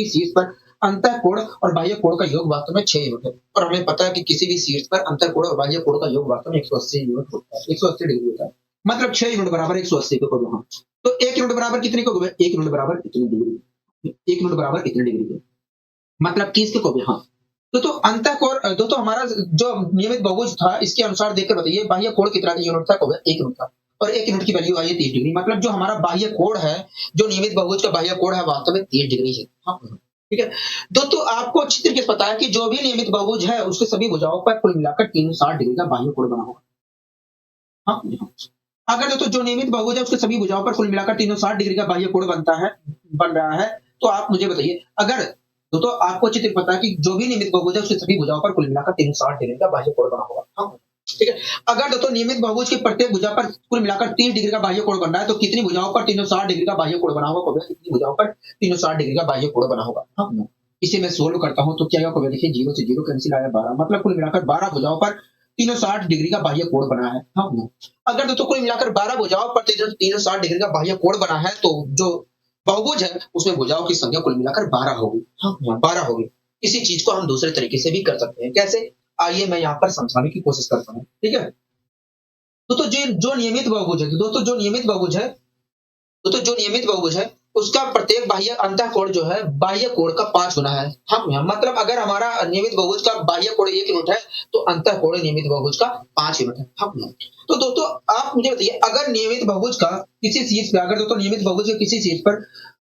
शीर्ष पर अंतःकोण और बाह्य कोण का योग वास्तव में 6 यूनिट है। और हमें पता है कि किसी भी शीर्ष पर अंतःकोण और बाह्य कोण का योग वास्तव में 180 यूनिट होता है, 180 डिग्री होता है। मतलब 6 यूनिट बराबर 180 को करो हम। तो 1 यूनिट बराबर कितने को? 1 यूनिट बराबर इतनी डिग्री, 1 यूनिट बराबर इतनी डिग्री। मतलब 30 के को हाँ। तो अंतःकोण, तो हमारा जो नियमित बहुभुज था इसके अनुसार देखकर बताइए बाह्य कोण कितना यूनिट था? 1 यूनिट था। और 1 यूनिट की वैल्यू आई है 30 डिग्री। मतलब जो हमारा बाह्य कोण है, जो नियमित बहुभुज का बाह्य कोण है वास्तव में 30 डिग्री है। हाँ, ठीक है। दोस्तों आपको अच्छी तरीके से पता है कि जो भी नियमित बहुभुज है उसके सभी भुजाओं पर कुल मिलाकर 360 डिग्री का बाह्य कोण बना होगा। हाँ, अगर दोस्तों जो नियमित बहुभुज है उसके सभी भुजाओं पर कुल मिलाकर 360 डिग्री का बाह्य कोण बन रहा है, तो आप मुझे बताइए, अगर तो आपको अच्छी तरह पता है कि जो भी नियमित बहुभुज है उसके सभी भुजाओं पर कुल मिलाकर 360 डिग्री का बाह्य कोण बना होगा। हाँ, ठीक है। अगर दोस्तों नियमित बहुभुज के प्रत्येक भुजा पर कुल मिलाकर 30 डिग्री का बाह्य कोण बन रहा है, तो कितनी भुजाओं पर 360 डिग्री का बाह्य कोण बना होगा? कितनी भुजाओं पर 360 डिग्री का बाह्य कोण बना होगा? हाँ, इसे मैं सोल्व करता हूं तो क्या होगा? देखिए 0 से 0 कैंसिल आया 12, मतलब कुल मिलाकर 12 भुजाओं पर 360 डिग्री का बाह्य कोण बना है। हाँ, अगर दोस्तों कुल मिलाकर 12 भुजाओं पर 360 डिग्री का बाह्य कोण बना है, तो जो बहुभुज है उसमें भुजाओं की संख्या कुल मिलाकर 12 होगी। हाँ, 12 होगी। इसी चीज को हम दूसरे तरीके से भी कर सकते हैं। कैसे? आइए मैं यहाँ पर समझाने की कोशिश करता हूँ। ठीक है। तो जो नियमित बहुभुज है, दोस्तों जो नियमित बहुभुज है, तो जो नियमित बहुभुज है उसका प्रत्येक बाह्य अंतःकोण जो है बाह्य कोण का 5 गुना है। हाँ, मतलब अगर हमारा नियमित बहुभुज का बाह्य कोण 1 यूनिट है, तो अंतःकोण नियमित बहुभुज का 5 यूनिट है। हाँ, तो दोस्तों आप मुझे बताइए, अगर नियमित बहुभुज का किसी शीर्ष पर, अगर दोस्तों नियमित बहुभुज के किसी शीर्ष पर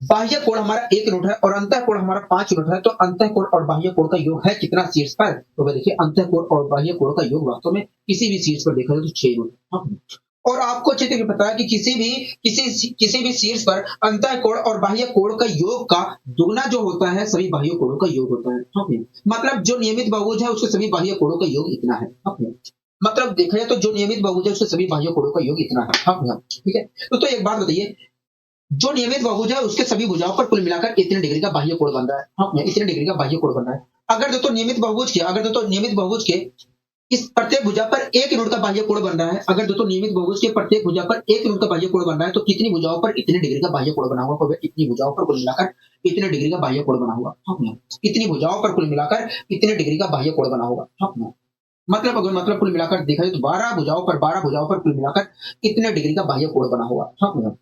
बाह्य कोण हमारा 1 यूनिट है और अंतःकोण हमारा 5 यूनिट है, तो अंतःकोण और बाह्य कोण का योग है कितना शीर्ष पर? तो देखिए अंतःकोण और बाह्य कोण का योग वास्तव में किसी भी शीर्ष पर देखा जाए तो 6 यूनिट। हाँ, और आपको अच्छे तरीके पता है कि किसी भी शीर्ष पर अंतःकोण और बाह्य कोण का योग का दुगना जो होता है सभी बाह्य कोणों का योग होता है। हाँ, मतलब जो नियमित बहुभुज है उसके सभी बाह्य कोणों का योग इतना है। हाँ, मतलब देखा जाए तो जो नियमित बहुभुज है उसके सभी बाह्य कोणों का योग इतना है। हाँ, ठीक है। तो एक बात बताइए, जो नियमित बहुभुज है उसके सभी भुजाओं पर कुल मिलाकर इतने डिग्री का बाह्य कोण बन रहा है। हाँ, इतने डिग्री का बाह्य कोण बन रहा है। अगर दोस्तों नियमित बहुभुज के इस प्रत्येक भुजा पर 1 यूनिट का बाह्य कोण बन रहा है, अगर दोस्तों नियमित बहुभुज के प्रत्येक भुजा पर 1 यूनिट का बाह्य कोण बन रहा है, तो कितनी भुजाओं पर इतने डिग्री का बाह्य कोण बना होगा? इतनी भुजाओं पर कुल मिलाकर इतने डिग्री का बाह्य कोण बना होगा। हाँ, इतनी भुजाओं पर कुल मिलाकर इतने डिग्री का बाह्य कोण बना होगा। हाँ, मतलब कुल मिलाकर देखा जाए तो 12 भुजाओं पर कुल मिलाकर इतने डिग्री का बाह्य कोण बना होगा। हाँ,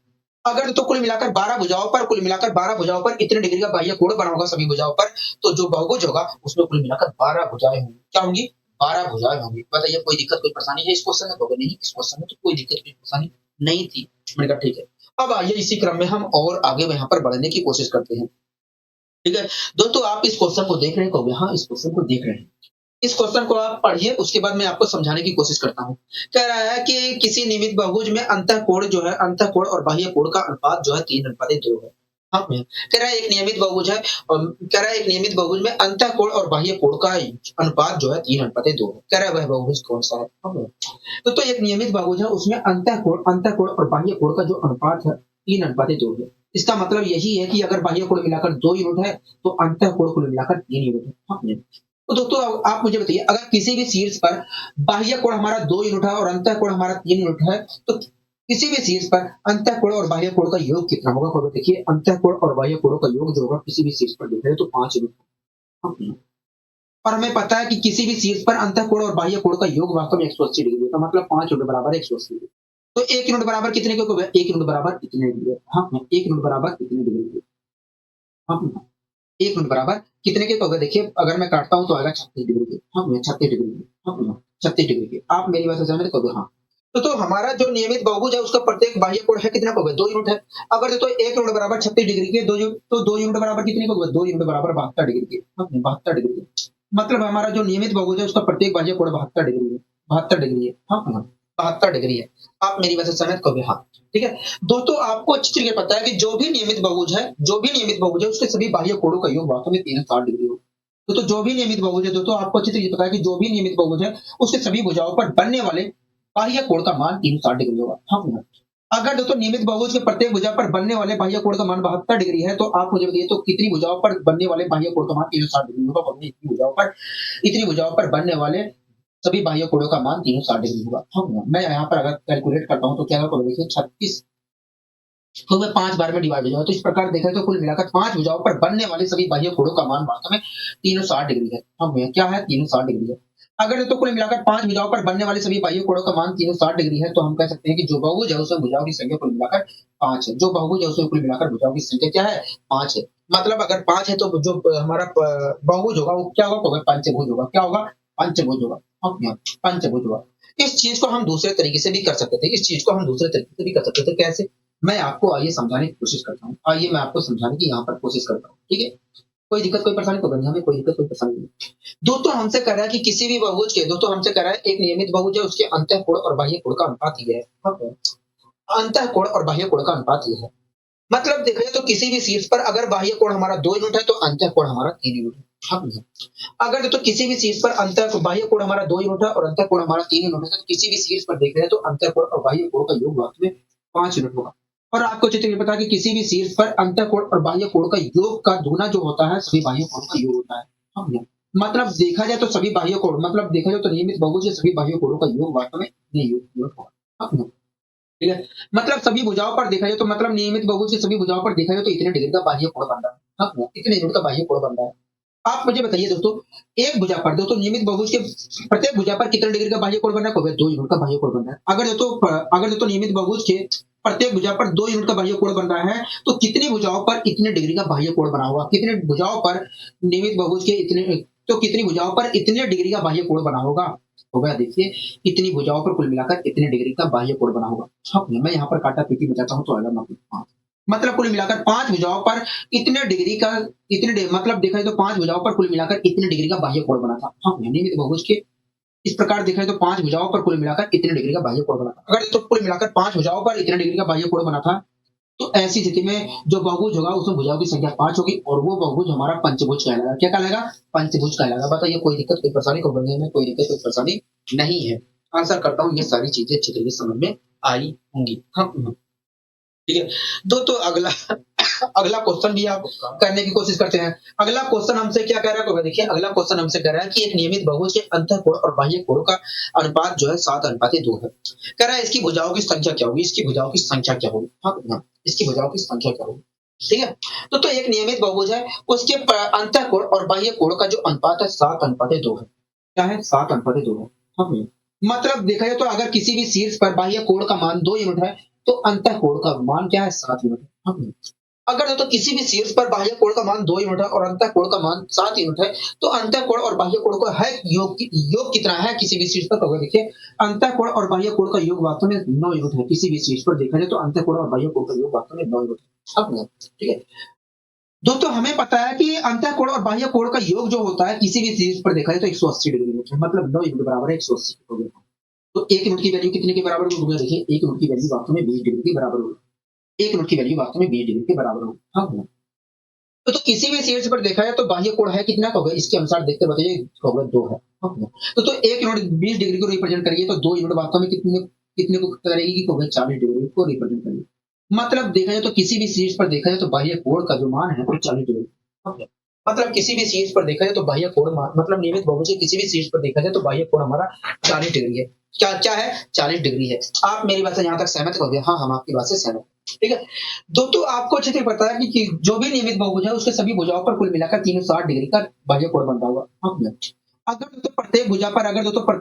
अगर तो कुल मिलाकर 12 भुजाओं पर इतने डिग्री का बाह्य कोण बना होगा सभी भुजाओं पर, तो जो बहुभुज होगा उसमें कुल मिलाकर 12 भुजाएं होंगी। क्या होंगी? 12 भुजाएं होंगी। बताइए कोई दिक्कत, कोई परेशानी है इस क्वेश्चन में? तो नहीं, इस क्वेश्चन में तो कोई दिक्कत, कोई परेशानी नहीं थी। मैंने कहा ठीक है। अब आइए इसी क्रम में हम और आगे यहाँ पर बढ़ने की कोशिश करते हैं। ठीक है। दोस्तों आप इस क्वेश्चन को देख रहे हैं? कहोगे हाँ, इस क्वेश्चन को देख रहे हैं। इस क्वेश्चन को आप पढ़िए, उसके बाद मैं आपको समझाने की कोशिश करता हूँ। कह रहा है कि किसी नियमित बहुभुज में अंतःकोण और बाह्य कोण का अनुपात जो है 3:2 है। हाँ, कह रहा है एक नियमित बहुभुज है, कह रहा है एक नियमित बहुभुज में अंतःकोण और बाह्य कोण का अनुपात जो है 3:2 है। कह रहा है वह बहुभुज कौन सा है? हाँ, तो एक नियमित बहुभुज है उसमें अंतःकोण और बाह्य कोण का जो अनुपात है 3:2 है। इसका मतलब यही है कि अगर बाह्य कोण मिलाकर 2 यूनिट है, तो अंतःकोण कुल मिलाकर 3 यूनिट है। हाँ, तो दोस्तों आप मुझे बताइए, अगर किसी भी शीर्ष पर बाह्य कोण हमारा 2 यूनिट है और अंतःकोण हमारा 3 यूनिट है, तो किसी भी शीर्ष पर अंतःकोण और बाह्य कोण का योग कितना होगा? तो देखिए अंतःकोण और बाह्य कोणों का योग जो होगा किसी भी शीर्ष पर देखा जाए तो 5 यूनिट। और हमें पता है कि किसी भी शीर्ष पर अंतःकोण और बाह्य कोण का योग वास्तव में 180 डिग्री होता है, मतलब 5 यूनिट बराबर 180 डिग्री। तो 1 यूनिट बराबर कितने के होगा? 1 यूनिट बराबर इतने डिग्री है। हाँ, 1 यूनिट बराबर इतने डिग्री है। हाँ, 1 यूनिट बराबर कितने के होगा? देखिए अगर मैं काटता हूँ तो आएगा 36 डिग्री के। हाँ, 36 डिग्री के। हाँ, 36 डिग्री के। आप मेरी बात से सहमत कहोगे? हाँ। तो हमारा जो नियमित बहुभुज है उसका प्रत्येक बाह्य कोण है कितना होगा? 2 यूनिट है। अगर तो 1 यूनिट बराबर 36 डिग्री के, 2 यूनिट तो 2 यूनिट बराबर कितने के होगा? 2 यूनिट बराबर 72 डिग्री के। हाँ, 72 डिग्री के। मतलब हमारा जो नियमित बहुभुज है उसका प्रत्येक बाह्य कोण 72 डिग्री है। 72 डिग्री है। हाँ, हाँ, 72 डिग्री है। आप मेरी बात से सहमत कहोगे? हाँ। ठीक है। दोस्तों आपको अच्छी तरीके से पता है कि जो भी नियमित बहुभुज है उसके सभी बाह्य कोणों का योग वास्तव में 360 डिग्री होगा। तो जो भी नियमित बहुभुज है दोस्तों आपको अच्छी तरीके से पता है कि जो भी नियमित बहुभुज है उसके सभी भुजाओं पर बनने वाले बाह्य कोण का मान 360 डिग्री होगा। हाँ, अगर दोस्तों नियमित बहुभुज के प्रत्येक भुजा पर बनने वाले बाह्य कोण का मान 72 डिग्री है तो आप मुझे बताइए तो कितनी भुजाओं पर बनने वाले बाह्य कोण का मान 360 डिग्री होगा? और इतनी भुजाओं पर बनने वाले सभी बाह्य कोणों का मान 360 डिग्री होगा। हाँ, मैं यहाँ पर अगर कैलकुलेट करता हूँ तो क्या होगा? देखिए 36 तो मैं 5 बार में डिवाइड हो जाएगा। तो इस प्रकार देखा तो कुल मिलाकर 5 भुजाओं पर बनने वाले सभी बाह्य कोणों का मान वास्तव में 360 डिग्री है। हाँ भैया, क्या है? 360 डिग्री है। अगर तो कुल मिलाकर 5 भुजाओं पर बनने वाले सभी बाह्य कोणों का मान 360 डिग्री है तो हम कह सकते हैं कि जो बहुभुज है उसमें भुजाओं की संख्या कुल मिलाकर 5 है। जो बहुभुज है उसमें कुल मिलाकर भुजाओं की संख्या क्या है? 5 है। मतलब अगर 5 है तो जो हमारा बहुभुज होगा वो क्या होगा? तो पंचभुज होगा। क्या होगा? पंचभुज होगा। हाँ भैया, पंचभुज होगा। इस चीज को हम दूसरे तरीके से भी कर सकते थे। इस चीज को हम दूसरे तरीके से भी कर सकते थे। कैसे? मैं आपको आइए समझाने की कोशिश करता हूँ। आइए मैं आपको समझाने की यहाँ पर कोशिश करता हूँ। ठीक है? कोई दिक्कत कोई परेशानी तो नहीं, हमें कोई दिक्कत कोई परेशानी नहीं। दोस्तों हमसे कह रहा है कि किसी भी बहुभुज के दोस्तों हमसे कह रहा है एक नियमित बहुभुज है उसके अंतःकोण और बाह्य कोण का अनुपात ये है। हाँ, अंतःकोण और बाह्य कोण का अनुपात ये है। मतलब देखा जाए तो किसी भी शीर्ष पर अगर बाह्य कोण हमारा 2 यूनिट है तो अंतःकोण हमारा 3 यूनिट है। हाँ, अगर तो किसी भी शीर्ष पर बाह्य कोण हमारा 2 यूनिट है और अंतःकोण हमारा 3 यूनिट है तो किसी भी शीर्ष पर देख रहे हैं तो अंतःकोण और बाह्य कोण का योग वास्तव में 5 यूनिट होगा। और आपको अच्छे तरीके से पता है कि किसी भी शीर्ष पर अंतःकोण और बाह्य कोण का योग का गुना जो होता है सभी बाह्य कोण का योग होता है। हाँ, मतलब देखा जाए तो सभी बाह्य कोण मतलब देखा जाए तो नियमित बहुभुज के सभी बाह्य कोणों का योग वास्तव में इतने यूनिट होगा। हाँ, ठीक है। मतलब सभी भुजाओं पर देखा जाए तो मतलब नियमित बहुभुज की सभी भुजाओं पर देखा जाए तो इतने डिग्री का बाह्य कोण बन रहा है। हाँ, इतने यूनिट का बाह्य कोण बन रहा है। आप मुझे बताइए दोस्तों एक भुजा पर दोस्तों नियमित बहुभुज के प्रत्येक भुजा पर कितने डिग्री का बाह्य कोण बन रहा है? 2 यूनिट का बाह्य कोण बन रहा है। अगर दोस्तों नियमित बहुभुज के प्रत्येक भुजा पर 2 यूनिट का बाह्य कोण बन रहा है तो कितनी भुजाओं पर इतने डिग्री का बाह्य कोण बना होगा? कितने भुजाओं पर नियमित बहुभुज के इतने तो कितनी भुजाओं पर इतने डिग्री का बाह्य कोण बना होगा देखिए इतनी भुजाओं पर कुल मिलाकर इतने डिग्री का बाह्य कोण बना होगा। हाँ, मैं यहाँ पर काटा पीटी बचाता हूँ तो आएगा मतलब कुल मिलाकर 5 भुजाओं पर इतने डिग्री का मतलब देखा जाए तो 5 भुजाओं पर कुल मिलाकर इतने डिग्री का बाह्य कोण बना था। हाँ, नियमित बहुभुज के इस प्रकार देखा जाए तो 5 भुजाओं पर कुल मिलाकर इतने डिग्री का बाह्य कोण बना था। अगर तो कुल मिलाकर 5 भुजाओं पर इतने डिग्री का बाह्य कोण बना था तो ऐसी स्थिति में जो बहुभुज होगा उसमें भुजाओं की संख्या 5 होगी और वो बहुभुज हमारा पंचभुज कहलाएगा। क्या कहलाएगा? पंचभुज कहलाएगा। बताइए कोई दिक्कत कोई परेशानी को बनने में कोई दिक्कत कोई परेशानी नहीं है। आंसर करता हूँ ये सारी चीजें अच्छी तरीके से समझ में आई होंगी। हाँ, ठीक है। तो अगला अगला क्वेश्चन भी आप करने की कोशिश करते हैं। अगला क्वेश्चन हमसे क्या कह रहा है? देखिए अगला क्वेश्चन हमसे कह रहा है कि एक नियमित बहुभुज के अंतःकोण और बाह्य कोण का अनुपात जो है 7:2 है। कह रहा है इसकी भुजाओं की संख्या क्या होगी? इसकी भुजाओं की संख्या क्या होगी? हाँ, इसकी भुजाओं की संख्या क्या होगी? ठीक है। तो एक नियमित बहुभुज है उसके अंतःकोण और बाह्य कोण का जो अनुपात है 7:2 है। क्या है? 7:2 है। हाँ, मतलब देखा जाए तो अगर किसी भी शीर्ष पर बाह्य कोण का मान 2 यूनिट है तो अंतःकोण का मान क्या है? 7 यूनिट है। हाँ, अगर तो किसी भी शीर्ष पर बाह्य कोण का मान 2 यूनिट है और अंतःकोण का मान 7 यूनिट है तो अंतःकोण और बाह्य कोण का है योग कितना है किसी भी शीर्ष पर? तो देखिए अंतःकोण और बाह्य कोण का योग वास्तव में 9 यूनिट है। किसी भी शीर्ष पर देखा जाए तो अंतःकोण और बाह्य कोण का योग वास्तव में 9 यूनिट है। अब ठीक है दोस्तों हमें पता है कि अंतःकोण और बाह्य कोण का योग जो होता है किसी भी शीर्ष पर देखा जाए तो 180 डिग्री होता है। मतलब 9 यूनिट बराबर है 180 हो गया। तो 1 यूनिट की वैल्यू कितने के बराबर होगी? देखिए 1 यूनिट की वैल्यू वास्तव में 20 डिग्री के बराबर होगी। 1 यूनिट की वैल्यू वास्तव में 20 डिग्री के बराबर होगी। हाँ, तो किसी भी शीर्ष पर देखा जाए तो बाह्य कोण है कितना होगा? इसके अनुसार देखते बताइए होगा 2 है। तो 1 यूनिट 20 डिग्री को रिप्रेजेंट करिए तो 2 यूनिट वास्तव में कितने कितने को करेगी? होगा 40 डिग्री को रिप्रेजेंट करिए। मतलब देखा जाए तो किसी भी शीर्ष पर देखा जाए तो बाह्य कोण का जो मान है वो 40 डिग्री। मतलब किसी भी शीर्ष पर देखा जाए तो बाह्य कोण मतलब नियमित बहुभुज के किसी भी शीर्ष पर देखा जाए तो बाह्य कोण हमारा 40 डिग्री है। क्या क्या है 40 डिग्री है। आप मेरी बात से यहाँ तक सहमत हो गए? हाँ, हम आपकी बात से सहमत हैं। ठीक है। दोस्तों आपको अच्छे से पता है कि जो भी नियमित बहुभुज है उसके सभी भुजाओं पर कुल मिलाकर 360 डिग्री का बाह्य कोण बनता होगा। हाँ, अगर दोस्तों प्रत्येक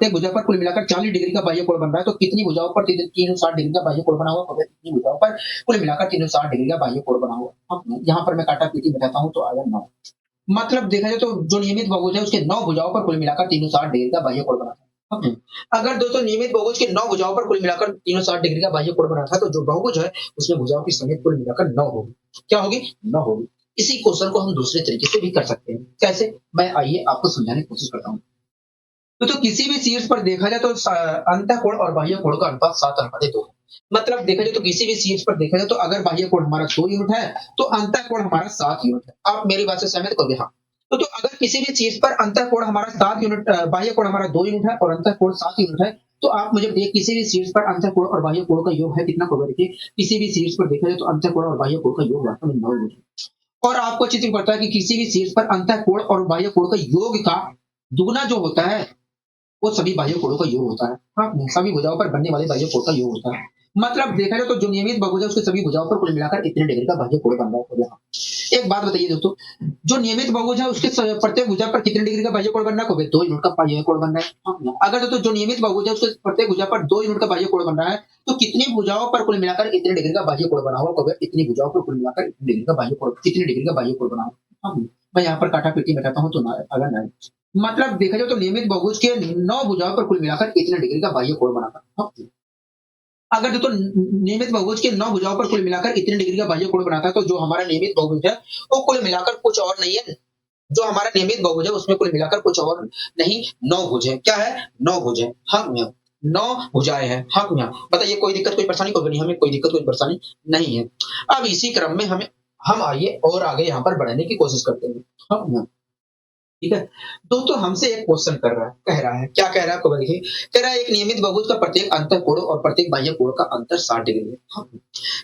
भुजा पर कुल मिलाकर 40 डिग्री का बाह्य कोण बन रहा है तो कितनी भुजाओं पर 360 डिग्री का बाह्य कोण बना हुआ होगा? कितनी भुजाओं पर कुल मिलाकर 360 डिग्री का बाह्य कोण बना हुआ? हाँ, यहाँ पर मैं काटा-पीटी बताता हूँ तो आया 9। मतलब देखा जाए तो जो नियमित बहुभुज है उसके 9 भुजाओं पर कुल मिलाकर 360 डिग्री का बाह्य कोण बना था। हाँ, अगर दोस्तों नियमित बहुभुज के 9 भुजाओं पर कुल मिलाकर 360 डिग्री का बाह्य कोण बना था तो जो बहुभुज है उसमें भुजाओं की संख्या कुल मिलाकर 9 होगी। क्या होगी? 9 होगी। इसी क्वेश्चन को हम दूसरे तरीके से भी कर सकते हैं। कैसे? मैं आइए आपको समझाने की कोशिश करता हूँ। तो किसी भी शीर्ष पर देखा जाए तो अंतःकोण और बाह्य कोण का अनुपात 7:2 है। मतलब देखा जाए तो किसी भी शीर्ष पर देखा जाए तो अगर बाह्य कोण हमारा 2 यूनिट है तो अंतःकोण हमारा 7 यूनिट है। आप मेरी बात से सहमत होगे? हाँ। तो अगर किसी भी चीज पर अंतःकोण हमारा 7 यूनिट बाह्य कोण हमारा 2 यूनिट है और अंतःकोण 7 यूनिट है तो आप मुझे बताइए किसी भी शीर्ष पर अंतःकोण और बाह्य कोण का योग है कितना होगा? देखिए किसी भी शीर्ष पर देखा जाए तो अंतःकोण और बाह्य कोण का योग वास्तव में 9 यूनिट है। और आपको अच्छी तरह पता है कि किसी भी शीर्ष पर अंतःकोण और बाह्य कोण का योग का दुगुना जो होता है वो सभी बाह्य कोणों का योग होता है। हाँ, सभी भुजाओं पर बनने वाले बाह्य कोण का योग होता है। मतलब देखा जाए तो जो नियमित बहुभुज है उसके सभी भुजाओं पर कुल मिलाकर इतने डिग्री का बाह्य कोण बन रहा है। यहाँ एक बात बताइए दोस्तों, जो नियमित बहुभुज है उसके प्रत्येक भुजा पर कितने डिग्री का बाह्य कोण बन रहा है? 2 यूनिट का बाह्य कोण बन रहा है। हाँ, अगर दोस्तों जो नियमित बहुभुज है उसके प्रत्येक भुजा पर 2 यूनिट का बाह्य कोण बन रहा है तो कितनी भुजाओं पर कुल मिलाकर इतने डिग्री का बाह्य कोण बना होगा? इतनी भुजाओं पर कुल मिलाकर इतने डिग्री का बाह्य कोण, कितने डिग्री का बाह्य कोण बना होगा? हाँ, मैं यहाँ पर काटा-पीटी बताता हूँ तो अगर नहीं मतलब देखा जाए तो नियमित बहुभुज के 9 भुजाओं पर कुल मिलाकर इतने डिग्री का बाह्य कोण बना था। हाँ, अगर दोस्तों नियमित बहुभुज के 9 भुजाओं पर कुल मिलाकर इतने डिग्री का बाह्य कोण बना था तो जो हमारा नियमित बहुभुज है वो कुल मिलाकर कुछ और नहीं है। जो हमारा नियमित बहुभुज है उसमें कुल मिलाकर कुछ और नहीं 9 भुज है। क्या है? 9 भुज है। हाँ, 9 भुजाएं हैं। हाँ, बताइए कोई दिक्कत कोई परेशानी होगी नहीं? हमें कोई दिक्कत कोई परेशानी नहीं है। अब इसी क्रम में हम आइए और आगे यहाँ पर बढ़ने की कोशिश करते हैं। हाँ, ठीक है। दोस्तों हमसे एक क्वेश्चन कर रहा है, कह रहा है, क्या कह रहा है आपको देखिए, कह रहा है एक नियमित बहुभुज का प्रत्येक अंतःकोण और प्रत्येक बाह्य कोण का अंतर 60 डिग्री है। हाँ।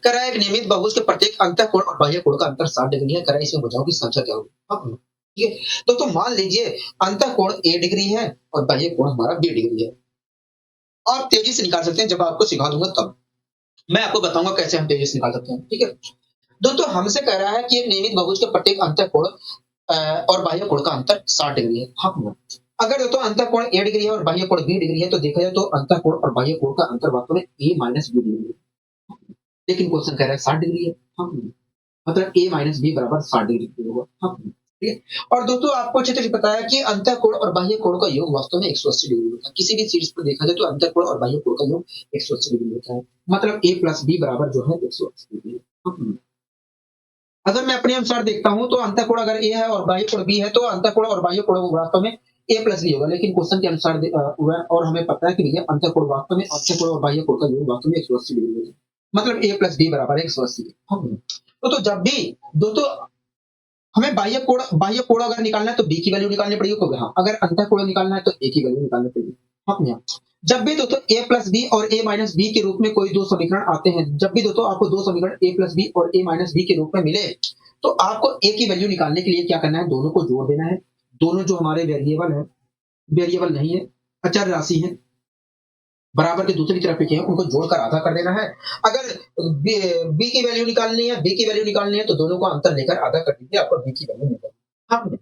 कह रहा है एक नियमित बहुभुज के प्रत्येक अंतःकोण और बाह्य कोण का अंतर 60 डिग्री है। कह रहा है इसमें भुजाओं की संख्या क्या होगी? हाँ। ठीक है। तो मान लीजिए अंतःकोण A डिग्री है और बाह्य कोण हमारा B डिग्री है। आप तेजी से निकाल सकते हैं, जब आपको सिखा दूंगा तब मैं आपको बताऊंगा कैसे हम तेजी से निकाल सकते हैं। ठीक है। दोस्तों हमसे कह रहा है कि एक नियमित बहुभुज के प्रत्येक अंतःकोण और बाह्य कोण का अंतर 60 डिग्री है। हाँ, अगर दोस्तों अंतःकोण A डिग्री है और बाह्य कोण B डिग्री है तो देखा जाए तो अंतःकोण और बाह्य कोण का अंतर वास्तव में A माइनस B डिग्री है। लेकिन क्वेश्चन कह रहा है 60 डिग्री है। हाँ, मतलब A माइनस B बराबर 60 डिग्री होगा। हाँ, ठीक है। और दोस्तों आपको अच्छे से पता है कि अंतःकोण और बाह्य कोण का योग वास्तव में 180 डिग्री होता है। किसी भी चीज पर देखा जाए तो अंतःकोण और बाह्य कोण का योग 180 डिग्री होता है। मतलब A प्लस B बराबर जो है 180 डिग्री। हाँ, अगर मैं अपने अनुसार देखता हूं तो अंतःकोण अगर A है और बाह्य कोण B है तो अंतःकोण और बाह्य कोण वास्तव में A प्लस B होगा। लेकिन क्वेश्चन के अनुसार हुआ है और हमें पता है कि भैया अंतःकोण वास्तव में अंतःकोण और बाह्य कोण का योग वास्तव में 180 डिग्री है। मतलब A प्लस B बराबर 180। तो जब भी दोस्तों हमें बाह्य कोण अगर निकालना है तो B की वैल्यू निकालनी पड़ेगी क्योंकि हाँ, अगर अंतःकोण निकालना है तो A की वैल्यू निकालनी पड़ेगी। हाँ, जब भी दोस्तों A प्लस बी और A माइनस बी के रूप में कोई दो समीकरण आते हैं, जब भी दोस्तों आपको दो समीकरण A प्लस बी और A माइनस बी के रूप में मिले तो आपको A की वैल्यू निकालने के लिए क्या करना है? दोनों को जोड़ देना है। दोनों जो हमारे वेरिएबल नहीं है, अचर राशि है, बराबर के दूसरी तरफ लिखे हैं, उनको जोड़कर आधा कर देना है। अगर बी की वैल्यू निकालनी है तो दोनों को अंतर लेकर आधा कर दीजिए, आपको बी की वैल्यू मिलेगी। हाँ,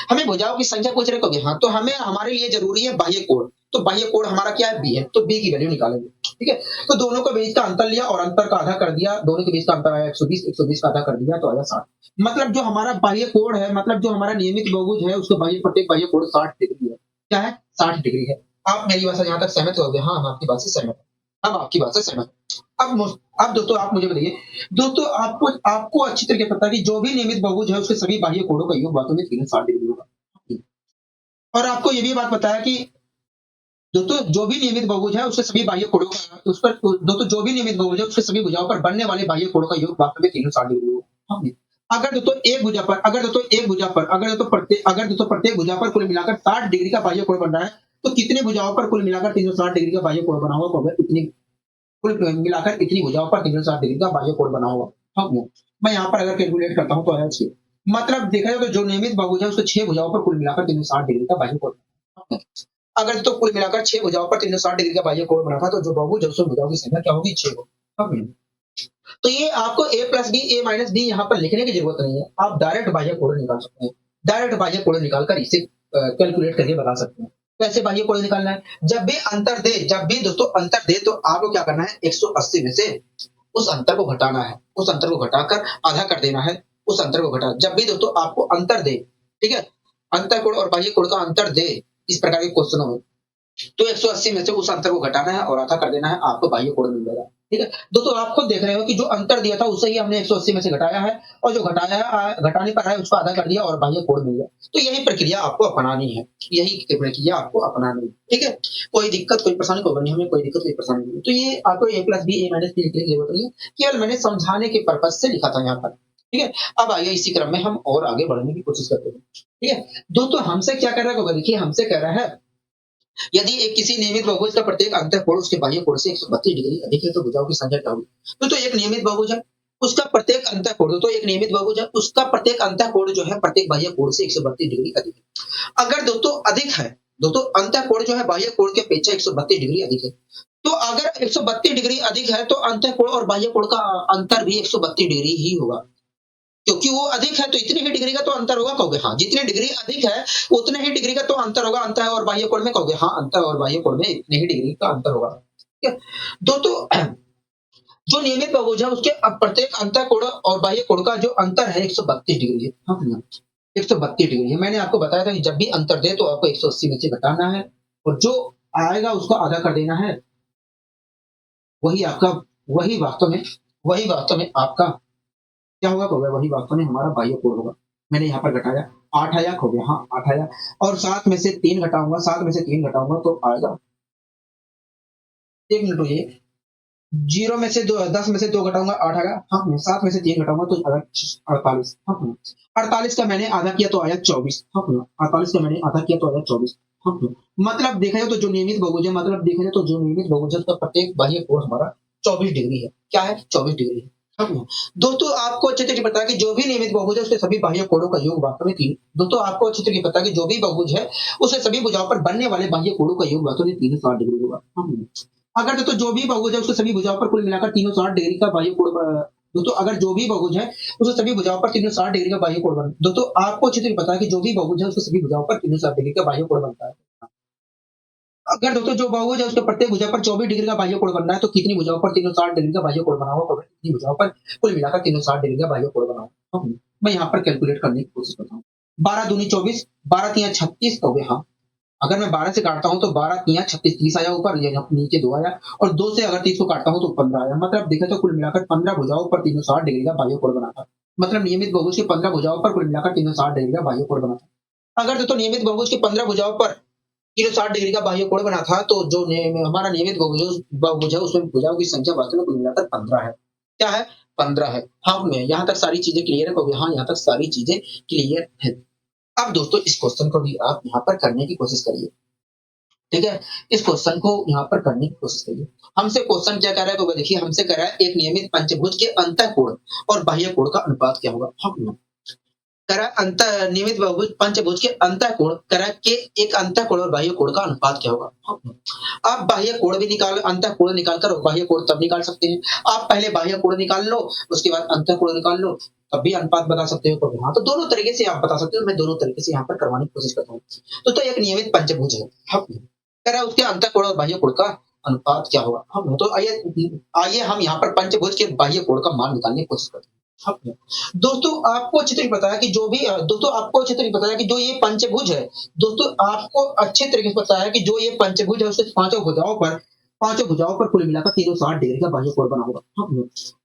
हमें भुजाओं की संख्या पूछ रहे कभी? हाँ, तो हमारे लिए जरूरी है बाह्य कोण। तो बाह्य कोण हमारा क्या है? बी है, तो बी की वैल्यू निकालेंगे। ठीक है। तो दोनों के बीच का अंतर लिया और अंतर का आधा कर दिया। दोनों के बीच का अंतर आया 120 का आधा कर दिया तो आया 60। मतलब जो हमारा बाह्य कोण है, मतलब जो हमारा नियमित बहुभुज है उसका प्रत्येक बाह्य कोण 60 डिग्री है। क्या है? 60 डिग्री है। आप मेरी बात से यहाँ तक सहमत हो गए? हाँ, हम आपकी बात से सहमत हैं। हम आपकी बात से सहमत हैं। अब दोस्तों आप मुझे बताइए, दोस्तों आपको अच्छी तरीके से पता है कि जो भी नियमित बहुभुज है उसके सभी बाह्य कोणों का योग वास्तव में 360 डिग्री होगा। और आपको ये भी बात पता है कि दोस्तों जो भी नियमित बहुभुज है उसके सभी बाह्य कोणों का उस पर दोस्तों जो भी नियमित बहुभुज है उसके सभी भुजाओं पर बनने वाले बाह्य कोणों का योग वास्तव में 360 डिग्री होगा। हाँ, अगर दोस्तों प्रत्येक भुजा पर कुल मिलाकर 60 डिग्री का बाह्य कोण बन रहा है तो कितनी भुजाओं पर कुल मिलाकर 360 डिग्री का बाह्य कोण बना होगा? इतनी कुल मिलाकर इतनी भुजाओं पर 360 डिग्री का बाह्य कोण बना होगा। हाँ, मैं यहाँ पर अगर कैलकुलेट करता हूँ तो आया 6। मतलब देखा जाए तो जो नियमित बहुभुज है उसके 6 भुजाओं पर कुल मिलाकर 360 डिग्री का बाह्य कोण। अगर तो कुल मिलाकर 6 भुजाओं पर 360 डिग्री का बाह्य कोण बना था, तो जो बहुभुज है उसमें भुजाओं की संख्या क्या होगी? 6 होगी। तो ये आपको a plus B a minus B यहाँ पर लिखने की जरूरत नहीं है, आप डायरेक्ट बाह्य कोण निकाल सकते हैं। डायरेक्ट बाह्य कोण निकालकर इसे कैलकुलेट करके बता सकते हैं। कैसे बाह्य कोण निकालना है? जब भी दोस्तों अंतर दे तो आपको क्या करना है? 180 में से उस अंतर को घटाना है, उस अंतर को घटाकर आधा कर देना है, उस अंतर को घटा। जब भी दोस्तों आपको अंतर दे, ठीक है, अंतर कोण और बाह्य कोण का अंतर दे इस प्रकार के क्वेश्चनों में, तो 180 में से उस अंतर को घटाना है और आधा कर देना है, आपको बाह्य कोण मिल जाएगा। ठीक है, दोस्तों आप खुद देख रहे हो कि जो अंतर दिया था उससे ही हमने 180 में से घटाया है, और जो घटाया है घटाने पर है उसको आधा कर दिया और बाह्य कोण मिल गया। तो यही प्रक्रिया आपको अपनानी है, यही प्रक्रिया आपको अपनानी है। ठीक है, कोई दिक्कत कोई परेशानी को नहीं, हमें कोई दिक्कत कोई परेशानी नहीं। तो ये आपको a plus B a minus B लिखने की जरूरत नहीं है, केवल मैंने समझाने के पर्पज से लिखा था यहाँ पर। ठीक है, अब आइए इसी क्रम में हम और आगे बढ़ने की कोशिश करते हैं। ठीक है, दोस्तों हमसे क्या कर रहा है? देखिए हमसे कह रहा है यदि एक किसी नियमित बहुभुज का प्रत्येक अंतःकोण उसके बाह्य कोण से 132 डिग्री अधिक है तो भुजाओं की संख्या क्या होगी? तो एक नियमित बहुभुज है, उसका प्रत्येक अंतःकोण, तो एक नियमित बहुभुज है, उसका प्रत्येक अंतःकोण जो है प्रत्येक बाह्य कोण से 132 डिग्री अधिक है। अगर दोस्तों अधिक है, दोस्तों अंतःकोण जो है बाह्य कोण की अपेक्षा 132 डिग्री अधिक है, तो अगर 132 डिग्री अधिक है तो अंतःकोण और बाह्य कोण का अंतर भी 132 डिग्री ही होगा, क्योंकि वो अधिक है तो इतनी ही डिग्री का तो अंतर होगा। कहोगे हाँ, जितनी डिग्री अधिक है उतने ही डिग्री का तो अंतर होगा अंतः और बाह्य कोण में। कहोगे हाँ, अंतः और बाह्य कोण में इतने ही डिग्री का अंतर होगा। ठीक है, दोस्तों जो नियमित बहुभुज है उसके प्रत्येक अंतः कोण और बाह्य कोण का जो अंतर है 132 डिग्री है। हाँ, 132 डिग्री है। मैंने आपको बताया था कि जब भी अंतर दे तो आपको 180 में से घटाना है और जो आएगा उसको आधा कर देना है, वही आपका वही वास्तव में आपका क्या होगा? कहोगे वही वास्तव में हमारा बाह्य कोण होगा। मैंने यहाँ पर घटाया 8 आया, कहोगे हाँ 8 आया, और 7 में से 3 घटाऊंगा, 7 में से 3 घटाऊंगा तो आएगा, 1 मिनट रुकिए, 0 में से 2, 10 में से 2 घटाऊंगा 8 आएगा। हाँ, 7 में से 3 घटाऊंगा तो आएगा 48। हाँ, 48 का मैंने आधा किया तो आया 24। हाँ, 48 का मैंने आधा किया तो आया 24। हाँ, मतलब देखा जाए तो जो नियमित बहुभुज है, मतलब देखा जाए तो जो नियमित बहुभुज है उसका प्रत्येक बाह्य कोण हमारा 24 डिग्री है। क्या है? 24 डिग्री है। हाँ, दोस्तों आपको अच्छे तरीके पता है कि जो भी नियमित बहुभुज है उसके सभी बाह्य कोणों का योग वास्तव में 3। दोस्तों आपको अच्छे तरीके पता है कि जो भी बहुभुज है उसके सभी भुजाओं पर बनने वाले बाह्य कोणों का योग वास्तव में 360 डिग्री होगा। हाँ, अगर दोस्तों जो भी बहुभुज है उसके सभी भुजाओं पर कुल मिलाकर 360 डिग्री का बाह्य कोण दोस्तों अगर जो भी बहुभुज है उसके सभी भुजाओं पर 360 डिग्री का बाह्य कोण बनता है। दोस्तों आपको अच्छे तरीके पता है कि जो भी बहुभुज है उसके सभी भुजाओं पर 360 डिग्री का बाह्य कोण बनता है। अगर दोस्तों जो बहुभुज है उसके प्रत्येक भुजा पर 24 डिग्री का बाह्य कोण बनना है तो कितनी भुजाओं पर 360 डिग्री का बाह्य कोण बना होगा? कितनी भुजाओं पर कुल मिलाकर 360 डिग्री का बाह्य कोण बना होगा? मैं यहाँ पर कैलकुलेट करने की कोशिश करता हूँ। 12 दूनी 24, 12 तिया 36, कहोगे हाँ। अगर मैं 12 से काटता हूँ तो 12 तिया 36, 30 आया ऊपर, नीचे 2 आया, और 2 से अगर 30 को काटता हूँ तो 15 आया। मतलब देखा तो कुल मिलाकर 15 भुजाओं पर 360 डिग्री का बाह्य कोण बना था। मतलब नियमित बहुभुज के 15 भुजाओं पर कुल मिलाकर 360 डिग्री का बाह्य कोण बना था। अगर दोस्तों नियमित बहुभुज के 15 भुजाओं पर 360 डिग्री का बाह्य कोण बना था तो जो हमारा नियमित बहुभुज है उसमें भुजाओं की संख्या वास्तव में कुल मिलाकर 15 है। क्या है? 15 है। हाँ, में यहाँ तक सारी चीजें क्लियर है? हाँ, यहाँ तक सारी चीजें क्लियर है। अब दोस्तों इस क्वेश्चन को भी आप यहाँ पर करने की कोशिश करिए। ठीक है, इस क्वेश्चन को यहाँ पर करने की कोशिश करिए। हमसे क्वेश्चन क्या कह रहा है? तो देखिए हमसे कह रहा है एक नियमित पंचभुज के अंतःकोण और बाह्य कोण का अनुपात क्या होगा? हाँ, करा अंत नियमित बहुभुज पंचभुज के अंतःकोण करा के एक अंतःकोण और बाह्य कोण का अनुपात क्या होगा? आप बाह्य कोण भी निकाल अंतःकोण निकाल कर बाह्य कोण तब निकाल सकते हैं। आप पहले बाह्य कोण निकाल लो, उसके बाद अंतःकोण निकाल लो, तब भी अनुपात बता सकते हो। हाँ, तो दोनों तरीके से आप बता सकते हो। मैं दोनों तरीके से यहाँ पर करवाने की कोशिश करता हूँ। तो एक नियमित पंचभुज है, करा उसके अंतःकोण और बाह्य कोण का अनुपात क्या होगा? हम तो आइए हम यहाँ पर पंचभुज के बाह्य कोण का मान निकालने की कोशिश करते हैं। दोस्तों आपको अच्छी तरीके पता है कि जो भी दोस्तों आपको अच्छी तरीके पता है कि जो ये पंचभुज है, दोस्तों आपको अच्छे तरीके से पता है कि जो ये पंचभुज है उसके पांचों भुजाओं पर कुल मिलाकर 360 डिग्री का बाह्य कोण बना होगा।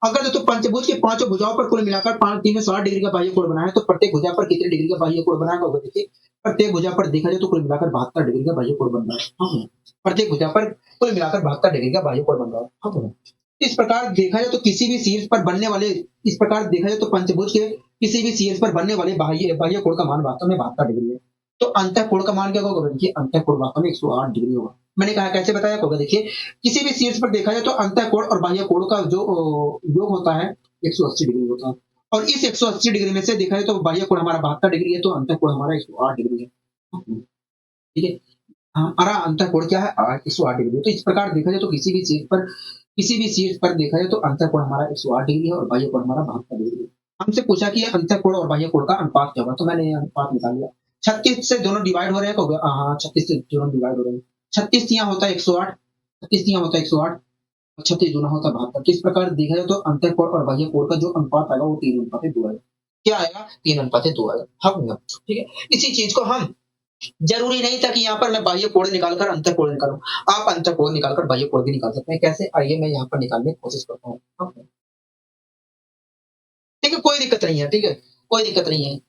अगर दोस्तों पंचभुज के पांचों भुजाओं पर कुल मिलाकर 360 डिग्री का बाह्य कोण बना है तो प्रत्येक भुजा पर कितने डिग्री का बाह्य कोण बनाएगा? देखिए प्रत्येक भुजा पर देखा जाए तो कुल मिलाकर 72 डिग्री का बाह्य कोण बन रहा है। प्रत्येक भुजा पर कुल मिलाकर 72 डिग्री का बाह्य कोण बन रहा है। इस प्रकार देखा जाए तो किसी भी शीर्ष पर बनने वाले इस प्रकार देखा जाए तो पंचभुज के किसी भी शीर्ष पर बनने वाले बाह्य कोण का मान वास्तव में 72 डिग्री है। तो अंतःकोण का मान क्या होगा? देखिए अंतःकोण वास्तव में 108 डिग्री होगा। मैंने कहा कैसे बताया होगा? देखिए किसी भी शीर्ष पर देखा जाए तो अंतःकोण और बाह्य कोण का जो योग होता है 180 डिग्री होता है, और इस 180 डिग्री में से देखा जाए तो बाह्य कोण हमारा 72 डिग्री है तो अंतःकोण हमारा 108 डिग्री है। ठीक है, हमारा अंतःकोण क्या है 108 डिग्री। तो इस प्रकार देखा जाए तो किसी भी चीज पर देखा जाए तो अंतःकोण हमारा 108 डिग्री है और बाह्य कोण हमारा 72 डिग्री है। हमसे पूछा कि ये अंतःकोण और बाह्य कोण का अनुपात क्या होगा, तो मैंने ये अनुपात निकाल लिया। 36 से दोनों डिवाइड हो रहे हैं, तो हो गया, हाँ 36 से दोनों डिवाइड हो रहे हैं। 36 यहाँ होता है 108, 36 यहाँ होता है 108, 36 गुना होता है 72। तो इस प्रकार देखा जाए तो अंतःकोण और बाह्य कोण का जो अनुपात आएगा वो 3:2 आएगा। क्या आएगा? 3:2 आएगा। हाँ, ठीक है। इसी चीज को हम, जरूरी नहीं था कि यहाँ पर मैं बाह्य कोण निकालकर अंतःकोण निकालूं। आप अंतःकोण निकालकर बाह्य कोण भी निकाल सकते हैं। कैसे? आइए मैं यहाँ पर निकालने की कोशिश करता हूँ। हाँ, ठीक है, कोई दिक्कत नहीं है, ठीक है, कोई दिक्कत नहीं है।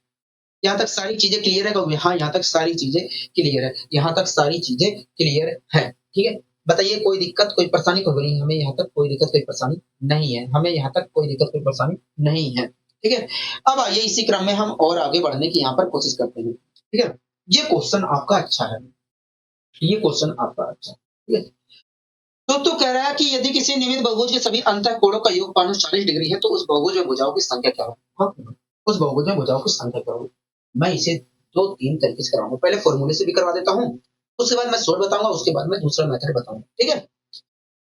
यहाँ तक सारी चीजें क्लियर है कहोगे? हाँ, यहाँ तक सारी चीजें क्लियर है, यहाँ तक सारी चीजें क्लियर है, ठीक है। बताइए कोई दिक्कत, कोई परेशानी कहोगे? नहीं, हमें यहाँ तक कोई दिक्कत, कोई परेशानी नहीं है, हमें यहाँ तक कोई दिक्कत, कोई परेशानी नहीं है, ठीक है। अब आइए इसी क्रम में हम और आगे बढ़ने की यहाँ पर कोशिश करते हैं, ठीक है। ये क्वेश्चन आपका अच्छा है, ये क्वेश्चन आपका अच्छा है, ठीक है। तो कह रहा है कि यदि किसी नियमित बहुभुज के सभी अंतःकोणों का योग 540 डिग्री है, तो उस बहुभुज में भुजाओं की संख्या क्या होगी? हाँ, उस बहुभुज में भुजाओं की संख्या क्या होगी? मैं इसे 2-3 तरीके से कराऊंगा। पहले फॉर्मूले से भी करवा देता हूँ, उसके बाद मैं सोल्व बताऊंगा, उसके बाद मैं दूसरा मेथड बताऊंगा, ठीक है।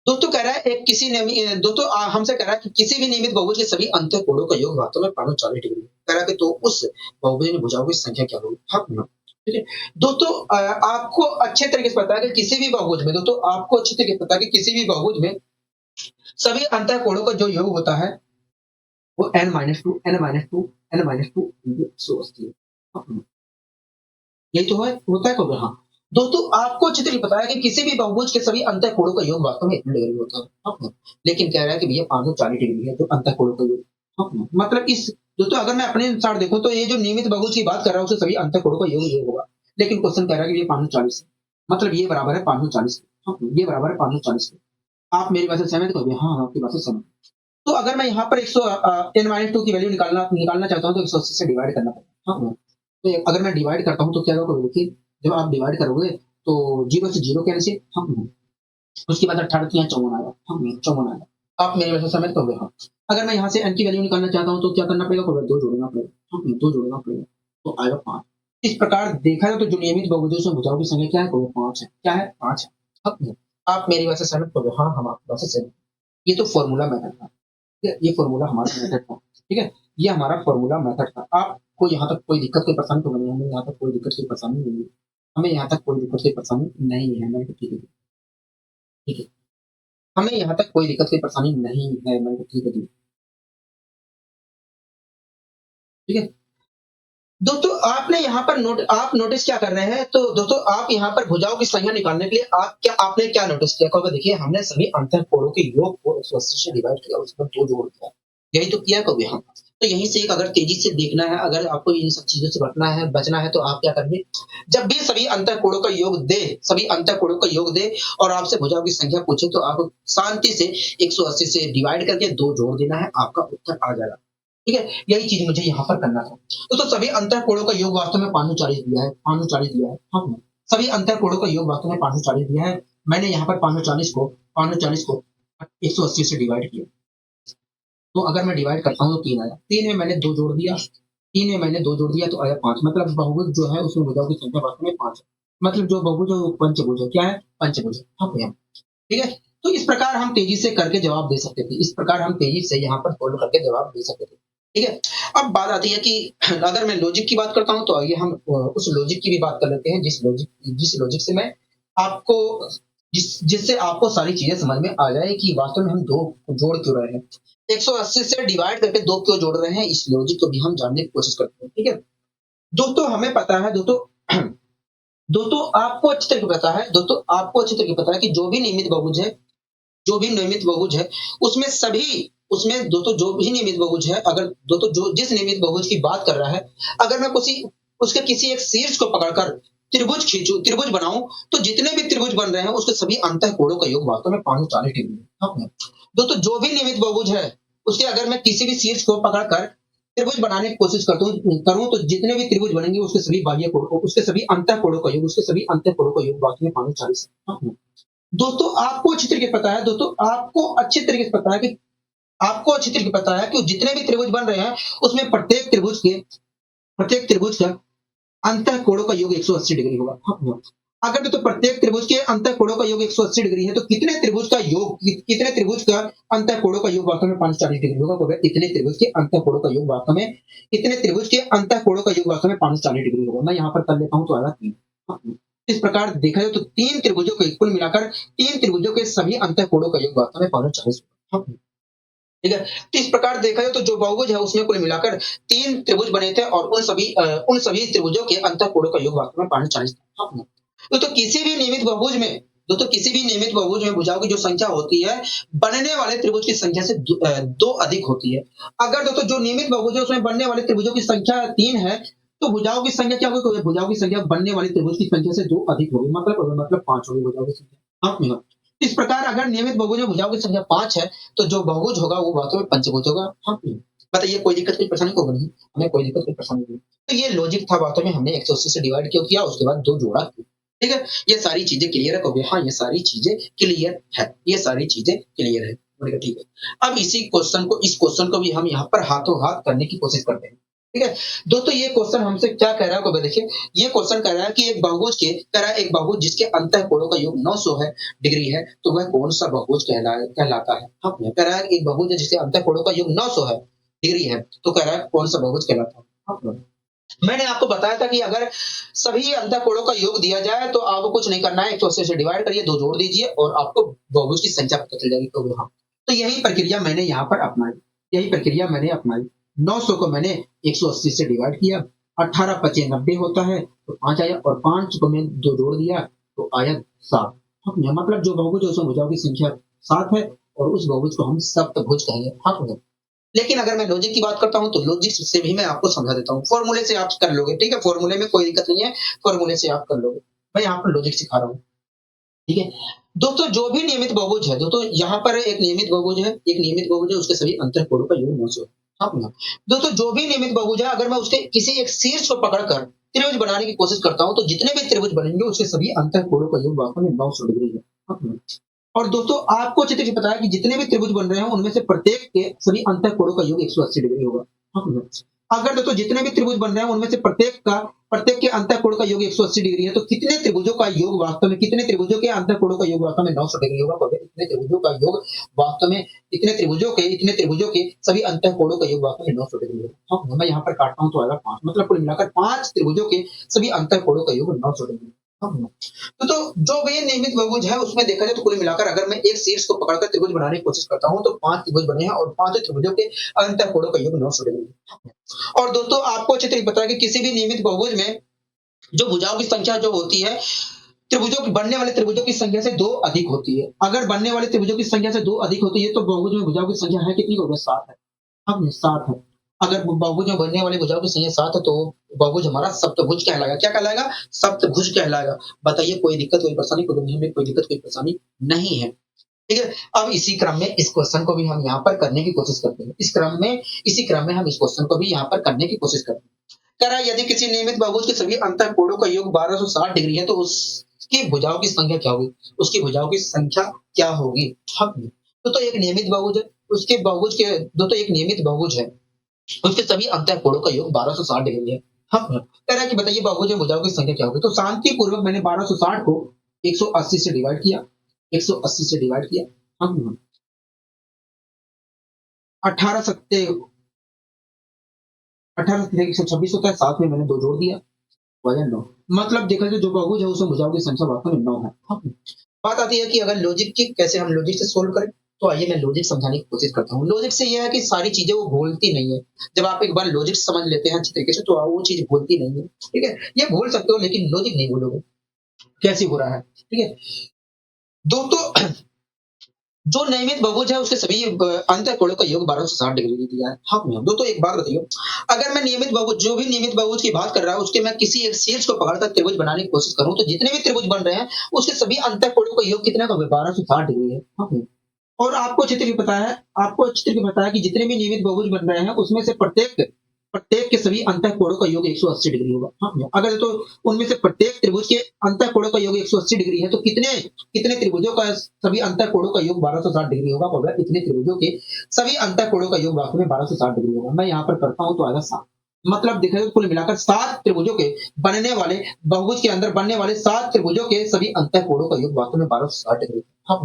दोस्तों कह रहा है एक किसी नियमित दोस्तों हमसे कह रहा है कि किसी भी नियमित बहुभुज के सभी अंतःकोणों का योग वास्तव में 540 डिग्री है। कह रहा है कि तो उस बहुभुज में भुजाओं की संख्या क्या होगी? हाँ, ठीक है। दोस्तों आपको अच्छे तरीके से पता है कि किसी भी बहुभुज में, दोस्तों आपको अच्छे तरीके से पता है कि किसी भी बहुभुज में सभी अंतःकोणों का जो योग होता है वो n-2 n-2 n-2 into 180 है। हाँ, यही तो है, होता है कब? हाँ। दोस्तों आपको अच्छी तरह पता है कि किसी भी बहुभुज के सभी अंतःकोणों का योग वास्तव में इतने डिग्री होता है। हाँ, लेकिन कह रहा है कि भैया 540 डिग्री है जो अंतःकोणों का योग। हाँ, मतलब इस, दोस्तों अगर मैं अपने अनुसार देखूं तो ये जो नियमित बहुभुज की बात कर रहा हूँ उसके सभी अंतःकोणों का योग ये होगा। लेकिन क्वेश्चन कह रहा है कि ये 540 है, मतलब ये बराबर है 540। हाँ, ये बराबर है 540। आप मेरी बात से सहमत हो? हाँ, आपकी बात से सहमत। तो अगर मैं यहाँ पर 100 n-2 की वैल्यू निकालना चाहता हूँ तो 180 से डिवाइड करना पड़ेगा। हाँ, तो अगर मैं डिवाइड करता हूँ तो क्या होगा? देखिए जब आप डिवाइड करोगे तो 0 से 0 कैंसिल। हाँ, उसके बाद 18 यहाँ 54 आएगा। हाँ, 54 आएगा। आप मेरे वैसे समझ तो हाँ। अगर मैं यहाँ से n की वैल्यू निकालना चाहता हूँ तो क्या करना पड़ेगा? 2 जोड़ना पड़ेगा। हाँ, 2 जोड़ना पड़ेगा तो आएगा 5। इस प्रकार देखा जाए तो जो नियमित बहुभुजों से भुजाओं की संख्या क्या है? 5 है। क्या है? 5 है। हाँ, आप मेरी बात से सहमत हो? हाँ, हम आपकी बात से सहमत। ये तो फॉर्मूला मेथड था, ठीक है? ये फॉर्मूला हमारा मेथड था, ठीक है? ये हमारा फॉर्मूला मेथड था। आपको यहाँ तक कोई दिक्कत, कोई परेशानी तो नहीं है? हमें यहाँ तक कोई दिक्कत, कोई परेशानी नहीं है, हमें यहाँ तक कोई दिक्कत, कोई परेशानी नहीं है। मैंने कहा ठीक है, ठीक है। हमें यहाँ तक कोई दिक्कत, कोई परेशानी नहीं है। मैंने कहा ठीक है जी, ठीक है। दोस्तों आपने यहाँ पर आप नोटिस क्या कर रहे हैं? तो दोस्तों आप यहाँ पर भुजाओं की संख्या निकालने के लिए आपने क्या नोटिस किया? कहोगे देखिए हमने सभी अंतःकोणों के योग को 180 से डिवाइड किया, उसमें 2 जोड़ दिया। यही तो किया कहोगे? हाँ। तो यहीं से एक अगर तेजी से देखना है, अगर आपको इन सब चीजों से बचना है तो आप क्या करिए? जब भी सभी अंतःकोणों का योग दे, सभी अंतःकोणों का योग दे और आपसे भुजाओं की संख्या पूछे तो आप शांति से 180 से डिवाइड करके 2 जोड़ देना है, आपका उत्तर आ जाएगा। ठीक है, यही चीज मुझे यहाँ पर करना था। तो सभी अंतःकोणों का योग वास्तव में 540 दिया है, 540 दिया है। हाँ, सभी अंतःकोणों का योग वास्तव में 540 दिया है। मैंने यहाँ पर 540 को 180 से डिवाइड किया। तो अगर मैं डिवाइड करता हूँ तो 3 आया। 3 में मैंने 2 जोड़ दिया, 3 में मैंने 2 जोड़ दिया तो आया 5। मतलब बहुभुज जो है उसमें भुजाओं की संख्या वास्तव में 5 है। मतलब जो बहुभुज है वो पंचभुज है। क्या है? पंचभुज है। हाँ भैया, ठीक है। तो इस प्रकार हम तेजी से करके जवाब दे सकते थे। इस प्रकार हम तेजी से यहाँ पर सोल्व करके जवाब दे सकते थे। ठीक है। अब बात आती है कि अगर मैं लॉजिक की बात करता हूँ तो आइए हम उस लॉजिक की भी बात कर लेते हैं जिस लॉजिक से मैं आपको जिससे आपको सारी चीजें समझ में आ जाए कि वास्तव में हम 2 जोड़ क्यों रहे हैं। 180 से डिवाइड करके 2 क्यों जोड़ रहे हैं, इस लॉजिक को भी हम जानने की कोशिश करते हैं। ठीक है दोस्तों, हमें पता है दोस्तों आपको अच्छी तरह पता है कि जो भी नियमित बहुभुज है, उसमें दोस्तों जो भी नियमित बहुभुज है, अगर दोस्तों जो जिस नियमित बहुभुज की बात कर रहा है, अगर मैं उसके किसी एक शीर्ष को पकड़कर त्रिभुज बनाऊं तो जितने भी त्रिभुज बन रहे हैं उसके सभी अंतःकोणों का योग वास्तव में 540 डिग्री है। हाँ, दोस्तों जो भी नियमित बहुभुज है उसके अगर मैं किसी भी शीर्ष को पकड़कर त्रिभुज बनाने की कोशिश करूं तो जितने भी त्रिभुज बनेंगे उसके सभी अंतःकोणों का योग वास्तव में 540 है। हाँ, दोस्तों आपको अच्छी तरीके से पता है कि जितने भी त्रिभुज बन रहे हैं उसमें प्रत्येक त्रिभुज का अंतःकोणों का योग 180 डिग्री होगा। हाँ, अगर तो प्रत्येक त्रिभुज के अंतःकोणों का योग 180 डिग्री है तो कितने त्रिभुज का योग कितने त्रिभुज का अंतःकोणों का योग वास्तव में 540 डिग्री होगा? तो इतने त्रिभुज के अंतःकोणों का योग वास्तव में इतने त्रिभुज के अंतःकोणों का योग वास्तव में 540 डिग्री होगा। मैं यहाँ पर कर लेता हूँ तो आएगा 3। इस प्रकार देखा जाए तो तीन त्रिभुजों के कुल मिलाकर तीन त्रिभुजों के सभी अंतःकोणों का योग वास्तव में 540 होगा। ठीक है, तो इस प्रकार देखा जाए तो जो बहुभुज है उसमें कुल मिलाकर तीन त्रिभुज बने थे और उन सभी त्रिभुजों के अंतःकोणों का योग वास्तव में 540 था। तो किसी भी नियमित बहुभुज में किसी भी नियमित बहुभुज में भुजाओं की जो संख्या होती है बनने वाले त्रिभुज की संख्या से दो अधिक होती है। अगर जो नियमित बहुभुज है उसमें बनने वाले त्रिभुजों की संख्या 3 है तो भुजाओं की संख्या क्या होगी? भुजाओं की संख्या बनने वाले त्रिभुज की संख्या से 2 अधिक होगी, मतलब 5 होगी भुजाओं की संख्या। हाँ, इस प्रकार अगर नियमित बहुभुज में भुजाओं की संख्या 5 है तो जो बहुभुज होगा वो वास्तव में पंचभुज होगा। हाँ, बताइए कोई दिक्कत कोई परेशानी को नहीं, हमें कोई दिक्कत कोई परेशानी नहीं। तो ये लॉजिक था वास्तव में, हमने 180 से डिवाइड क्यों किया, उसके बाद 2 जोड़ा। ठीक है, ये सारी चीजें क्लियर है कभी? हाँ, ये सारी चीजें क्लियर है, ये सारी चीजें क्लियर है। ठीक है, अब इस क्वेश्चन को भी हम यहाँ पर हाथों हाथ करने की कोशिश करते हैं। ठीक है दोस्तों, ये क्वेश्चन हमसे क्या कह रहा है को देखिए, ये क्वेश्चन कह रहा है कि एक बहुभुज जिसके अंतःकोणों का योग 900 है डिग्री है तो वह कौन सा बहुभुज कहलाता है? हाँ, कह रहा है एक बहुभुज है जिसके अंतःकोणों का योग 900 है डिग्री है तो कह रहा है कौन सा बहुभुज कहलाता है? हाँ, मैंने आपको बताया था कि अगर सभी अंतःकोणों का योग दिया जाए तो आपको कुछ नहीं करना है, 180 से डिवाइड करिए, 2 जोड़ दीजिए और आपको बहुभुज की संख्या पता चल जाएगी। तो हाँ, तो यही प्रक्रिया मैंने यहाँ पर अपनाई। 900 को मैंने 180 से डिवाइड किया, 18 पचे 90 होता है तो 5 आया और 5 को मैंने 2 जोड़ दिया तो आया 7। मतलब जो बहुभुज है उसमें भुजाओं की संख्या 7 है और उस बहुभुज को हम सप्तभुज कहेंगे। हाँ, लेकिन अगर मैं लॉजिक की बात करता हूं तो लॉजिक से भी मैं आपको समझा देता हूं, फॉर्मूले से आप कर लोगे। ठीक है, फॉर्मूले में कोई दिक्कत नहीं है, फॉर्मूले से आप कर लोगे। मैं यहाँ पर लॉजिक सिखा रहा हूँ। ठीक है दोस्तों, जो भी नियमित बहुभुज है यहाँ पर एक नियमित बहुभुज है उसके सभी अंतःकोणों का योग 900 है। हाँ, दोस्तों जो भी नियमित बहुभुज है अगर मैं उसके किसी एक शीर्ष को पकड़कर त्रिभुज बनाने की कोशिश करता हूं तो जितने भी त्रिभुज बनेंगे उसके सभी अंतःकोणों का योग वास्तव में 900 डिग्री है। हाँ, और दोस्तों आपको अच्छे से पता है कि जितने भी त्रिभुज बन रहे हैं उनमें से प्रत्येक के सभी अंतःकोणों का योग 180 डिग्री होगा। अगर दोस्तों जितने भी त्रिभुज बन रहे हैं उनमें से प्रत्येक के अंतःकोण का योग 180 डिग्री है तो कितने त्रिभुजों के अंतःकोणों का योग वास्तव में 900 डिग्री होगा? इतने त्रिभुजों का योग वास्तव में इतने त्रिभुजों के सभी अंतःकोणों का योग वास्तव में 900 डिग्री होगा। मैं यहाँ पर काटता हूँ तो आएगा 5, मतलब कुल मिलाकर 5 त्रिभुजों के सभी अंतःकोणों का योग 900 डिग्री। तो जो भी नियमित बहुभुज है उसमें देखा जाए तो कुल मिलाकर अगर मैं एक शीर्ष को पकड़कर त्रिभुज बनाने की कोशिश करता हूं तो 5 त्रिभुज बने हैं और 5 त्रिभुजों के अंतःकोणों का योग 900 डिग्री। और दोस्तों आपको अच्छे तरीके पता है कि किसी भी नियमित बहुभुज में जो भुजाओं की संख्या जो होती है बनने वाले त्रिभुजों की संख्या से 2 अधिक होती है। अगर बनने वाले त्रिभुजों की संख्या से 2 अधिक होती है तो बहुभुज में भुजाओं की संख्या है कितनी? होगी 7 है। हम 7 है। अगर बहुभुज में बनने वाली भुजाओं की संख्या 7 है तो बहुभुज हमारा सप्तभुज कहलाएगा। क्या कहलाएगा? सप्तभुज कहलाएगा। बताइए कोई दिक्कत कोई परेशानी? हमें कोई दिक्कत कोई परेशानी नहीं है। ठीक है, अब इसी क्रम में इस क्वेश्चन को भी हम यहाँ पर करने की कोशिश करते हैं। इसी क्रम में हम इस क्वेश्चन को भी यहाँ पर करने की कोशिश करते हैं। कह रहा है यदि किसी नियमित बहुभुज के सभी अंतःकोणों का योग 1260 डिग्री है तो उसकी भुजाओं की संख्या क्या होगी? उसकी भुजाओं की संख्या क्या होगी? तो एक नियमित बहुभुज है, उसके बहुभुज के एक नियमित बहुभुज है उसके सभी अंतःकोणों का योग 1260 डिग्री है। कह रहा है कि बताइए बहुभुज में भुजाओं की संख्या क्या होगी? तो शांति पूर्वक मैंने 1260 को 180 से डिवाइड किया, 180 से डिवाइड किया। 18 सत्ते 126 होता है, साथ में मैंने 2 जोड़ दिया, वजन 9। मतलब देखा जाए जो बहुभुज है उसमें भुजाओं की संख्या वास्तव में 9 है। बात आती है कि अगर लॉजिक की कैसे हम लॉजिक से सोल्व करें, तो आइए मैं लॉजिक समझाने की कोशिश करता हूँ। लॉजिक से यह है कि सारी चीजें वो भूलती नहीं है। जब आप एक बार लॉजिक समझ लेते हैं अच्छी तरीके से तो वो चीज भूलती नहीं है। ठीक है, ये भूल सकते हो लेकिन लॉजिक नहीं भूलोगे। कैसे हो रहा है? ठीक है दोस्तों, जो नियमित बहुभुज है उसके सभी अंतःकोणों का योग 1260 डिग्री दिया है। हाँ दोस्तों एक बात बताइए, अगर मैं जो भी नियमित बहुभुज की बात कर रहा है उसके मैं किसी एक शीर्ष को पकड़कर त्रिभुज बनाने की कोशिश करूं तो जितने भी त्रिभुज बन रहे हैं उसके सभी अंतःकोणों का योग कितना का 1260 डिग्री है। हाँ, और आपको अच्छी तरीके पता है कि जितने भी नियमित बहुभुज बन रहे हैं उसमें से प्रत्येक के सभी अंतःकोणों का योग 180 डिग्री होगा। हाँ, अगर तो उनमें से प्रत्येक त्रिभुज के अंतःकोणों का योग 180 डिग्री है तो कितने त्रिभुजों का सभी अंतःकोणों का योग 1260 डिग्री होगा? इतने त्रिभुजों के सभी अंतःकोणों का योग वास्तव में 1260 डिग्री होगा। मैं यहाँ पर करता हूँ तो आएगा 7। मतलब देखा जाए तो कुल मिलाकर 7 त्रिभुजों के बनने वाले बहुभुज के अंदर बनने वाले 7 त्रिभुजों के सभी अंतःकोणों का योग वास्तव में 1260 डिग्री है। हाँ,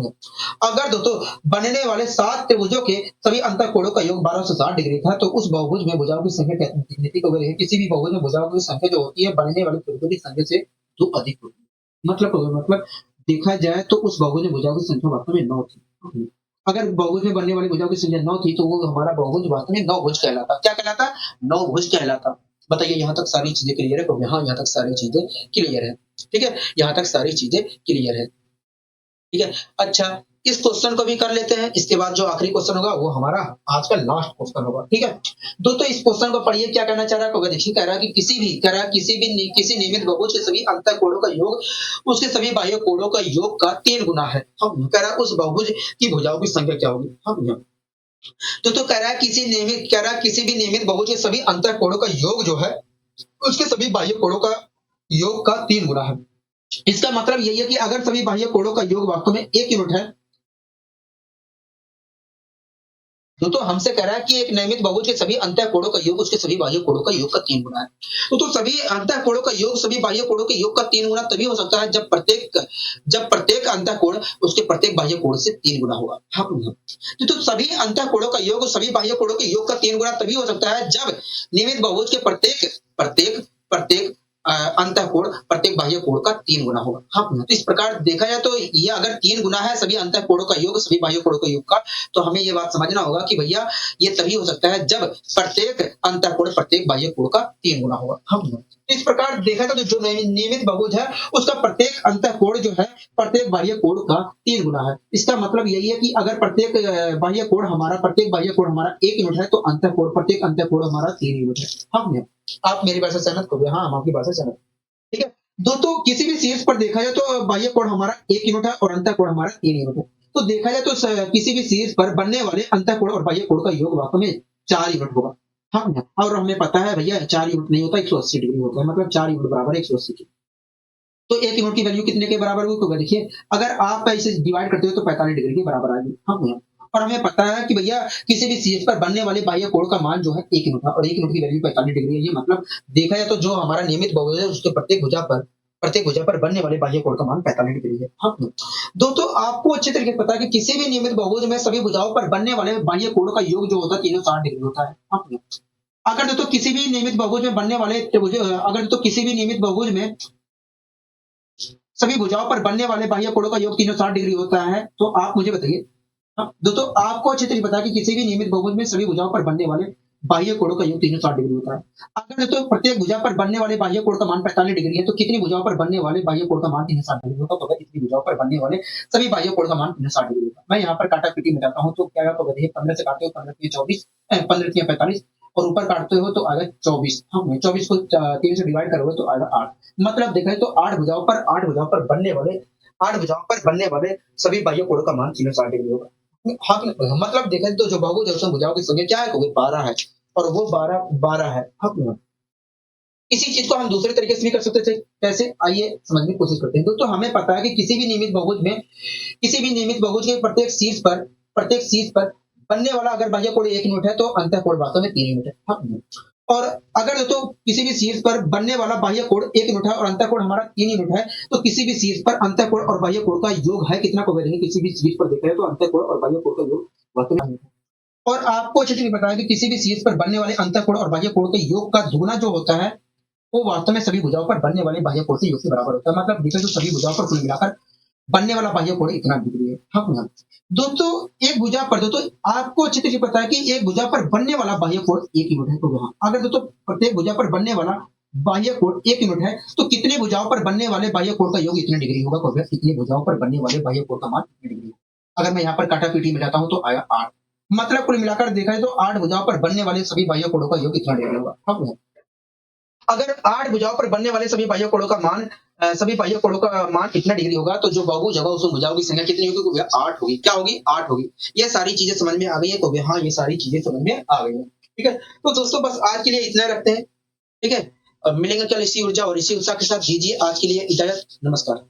अगर दोस्तों बनने वाले 7 त्रिभुजों के सभी अंतःकोणों का योग 1260 डिग्री था तो उस बहुभुज में भुजाओं की संख्या कितनी हो गई है? किसी भी बहुभुज में भुजाओं की संख्या जो होती है बनने वाले त्रिभुजों की संख्या से तो अधिक होती है। मतलब देखा जाए तो उस बहुभुज में भुजाओं की संख्या वास्तव में 9 थी। अगर बहुभुज में बनने वाली भुजाओं की संख्या 9 थी तो वो हमारा बहुभुज वास्तव में 9 भुज कहलाता। क्या कहलाता? 9 भुज कहलाता। बताइए यहाँ तक सारी चीजें क्लियर है? तो हाँ, यहाँ तक सारी चीजें क्लियर है। ठीक है, यहाँ तक सारी चीजें क्लियर है। ठीक है, अच्छा इस क्वेश्चन को भी कर लेते हैं। इसके बाद जो आखिरी क्वेश्चन होगा वो हमारा आज का लास्ट क्वेश्चन होगा। ठीक है दोस्तों, इस क्वेश्चन को पढ़िए क्या कहना चाह रहा है। देखिए कह रहा है कि किसी नियमित बहुभुज के सभी अंतःकोणों का योग उसके सभी बाह्य कोणों का योग का 3 गुना है। हम कह रहा है उस बहुभुज की भुजाओं की संख्या क्या होगी। हम तो कह रहा है किसी भी नियमित बहुभुज के सभी अंतःकोणों का योग जो है उसके सभी बाह्य कोणों का योग का 3 गुना है। इसका मतलब यही है कि अगर सभी बाह्य कोणों का योग वास्तव में 1 यूनिट है तो हमसे कह रहा है कि एक नियमित बहुभुज के सभी अंतःकोणों का योग उसके सभी बाह्य कोणों का योग का 3 गुना है। तो सभी अंतःकोणों का योग सभी बाह्य कोणों के योग का 3 गुना तभी हो सकता है जब प्रत्येक अंतःकोण उसके प्रत्येक बाह्य कोण से 3 गुना होगा। हाँ, तो सभी अंतःकोणों का योग सभी बाह्य कोणों के योग का 3 गुना तभी हो सकता है जब नियमित बहुभुज के प्रत्येक अंतःकोण प्रत्येक बाह्य कोण का 3 गुना होगा। हाँ, तो इस प्रकार देखा जाए तो ये अगर 3 गुना है सभी अंतःकोणों का योग सभी बाह्य कोणों का योग का, तो हमें ये बात समझना होगा कि भैया ये तभी हो सकता है जब प्रत्येक अंतःकोण प्रत्येक बाह्य कोण का 3 गुना होगा। हाँ, इस प्रकार देखा जाए तो जो नियमित बहुभुज है उसका प्रत्येक अंतःकोण जो है प्रत्येक बाह्य कोण का 3 गुना है। इसका मतलब यही है कि अगर प्रत्येक बाह्य कोण हमारा 1 यूनिट है तो प्रत्येक अंतःकोण हमारा 3 यूनिट है। हाँ, आप मेरी बात से सहमत हो गए? हाँ, हम आपकी बात से सहमत। ठीक है दोस्तों, किसी भी शीर्ष पर देखा जाए तो बाह्य कोण हमारा 1 यूनिट है और अंतःकोण हमारा 3 यूनिट है। तो देखा जाए तो किसी भी शीर्ष पर बनने वाले अंतःकोण और बाह्य कोण का योग वास्तव में 4 यूनिट होगा। हाँ, और हमें पता है भैया 4 यूनिट नहीं होता 180 डिग्री होता है। मतलब 4 यूनिट बराबर 180 की। तो 1 यूनिट की वैल्यू कितने के बराबर हुई? तो देखिए अगर आप इसे डिवाइड करते हो तो 45 डिग्री के बराबर आएगी। हाँ, और हमें पता है कि भैया किसी भी शीर्ष पर बनने वाले बाह्य कोण का मान जो है 1 यूनिट है और 1 यूनिट की वैल्यू 45 डिग्री है। ये मतलब देखा जाए तो जो हमारा नियमित बहुभुज है उसके प्रत्येक भुजा पर बनने वाले बाह्य कोण का मान 45 डिग्री है। हाँ, दोस्तों आपको अच्छे तरीके से पता है कि किसी भी नियमित बहुभुज में सभी भुजाओं पर बनने वाले बाह्य कोण का योग जो होता है 360 डिग्री होता है। हाँ, अगर दोस्तों किसी भी नियमित बहुभुज में बनने वाले अगर दोस्तों किसी भी नियमित बहुभुज में सभी भुजाओं पर बनने वाले बाह्य कोणों का योग 360 डिग्री होता है तो आप मुझे बताइए। हाँ, दोस्तों आपको अच्छे तरीके पता है कि किसी भी नियमित बहुभुज में सभी भुजाओं पर बनने वाले बाह्य कोणों का योग 360 डिग्री होता है। अगर दोस्तों प्रत्येक भुजा पर बनने वाले बाह्य कोण का मान 45 डिग्री है तो कितनी भुजाओं पर बनने वाले बाह्य कोण का मान 360 डिग्री होगा? तो इतनी भुजाओं पर बनने वाले सभी बाह्य कोण का मान 360 डिग्री होगा। मैं यहाँ पर काटा-पीटी मिटाता हूँ तो क्या होगा? देखिए 15 से काटते हो 15 तिया 24 15 तिया 45 और ऊपर काटते हो तो आएगा 24। हाँ, 24 को 3 से डिवाइड करोगे तो आएगा 8। मतलब देखा तो 8 भुजाओं पर बनने वाले सभी बाह्य कोणों का मान 360 डिग्री होगा। हाँ, मतलब देखा तो जो बहुभुज है उसमें भुजाओं की संख्या क्या है? 12 है और वो 12 है। हाँ, इसी चीज को हम दूसरे तरीके से भी कर सकते थे। कैसे? आइए समझने की कोशिश करते हैं। दोस्तों हमें पता है कि किसी भी नियमित बहुभुज के प्रत्येक शीर्ष पर बनने वाला अगर बाह्य कोण 1 यूनिट है तो अंतःकोण वास्तव में 3 यूनिट है। हाँ, और अगर दोस्तों किसी भी शीर्ष पर बनने वाला बाह्य कोण 1 यूनिट है और अंतःकोण हमारा 3 यूनिट है तो किसी भी शीर्ष पर अंतःकोण और बाह्य कोण का योग है कितना? को देखिए किसी भी शीर्ष पर देखा जाए तो अंतःकोण और बाह्य कोण का योग वास्तव में। और आपको अच्छे से पता है कि किसी भी शीर्ष पर बनने वाले अंतःकोण और बाह्य कोण के योग का दुगुना जो होता है वो वास्तव में सभी भुजाओं पर बनने वाले बाह्य कोण के योग के बराबर होता है। मतलब देखिए जो सभी भुजाओं पर कुल मिलाकर बनने वाला बाह्य कोण इतना डिग्री है। हाँ, दोस्तों एक भुजा पर दोस्तों आपको अच्छे से पता है कि एक भुजा पर बनने वाला बाह्य कोण 1 यूनिट है। तो वहां अगर दोस्तों प्रत्येक भुजा पर बनने वाला बाह्य कोण 1 यूनिट है तो कितने भुजाओं पर बनने वाले बाह्य कोण का योग इतने डिग्री होगा? तो कितनी भुजाओं पर बनने वाले बाह्य कोण का मान कितनी डिग्री होगा? अगर मैं यहाँ पर काटा-पीटी मिलाता हूँ तो आया 8। मतलब कुल मिलाकर देखा जाए तो 8 भुजाओं पर बनने वाले सभी बाह्य कोणों का योग इतना डिग्री होगा। हाँ, अगर 8 भुजाओं पर बनने वाले सभी बाह्य कोणों का मान इतना डिग्री होगा तो जो बहुभुज होगा उसमें भुजाओं की संख्या कितनी होगी? 8 होगी। क्या होगी? 8 होगी। ये सारी चीजें समझ में आ गई है? तो हाँ, ये सारी चीजें समझ में आ गई है। ठीक है, तो दोस्तों बस आज के लिए इतना रखते हैं। ठीक है, मिलेंगे कल इसी ऊर्जा और इसी उत्साह के साथ। दीजिए आज के लिए इजाजत। नमस्कार।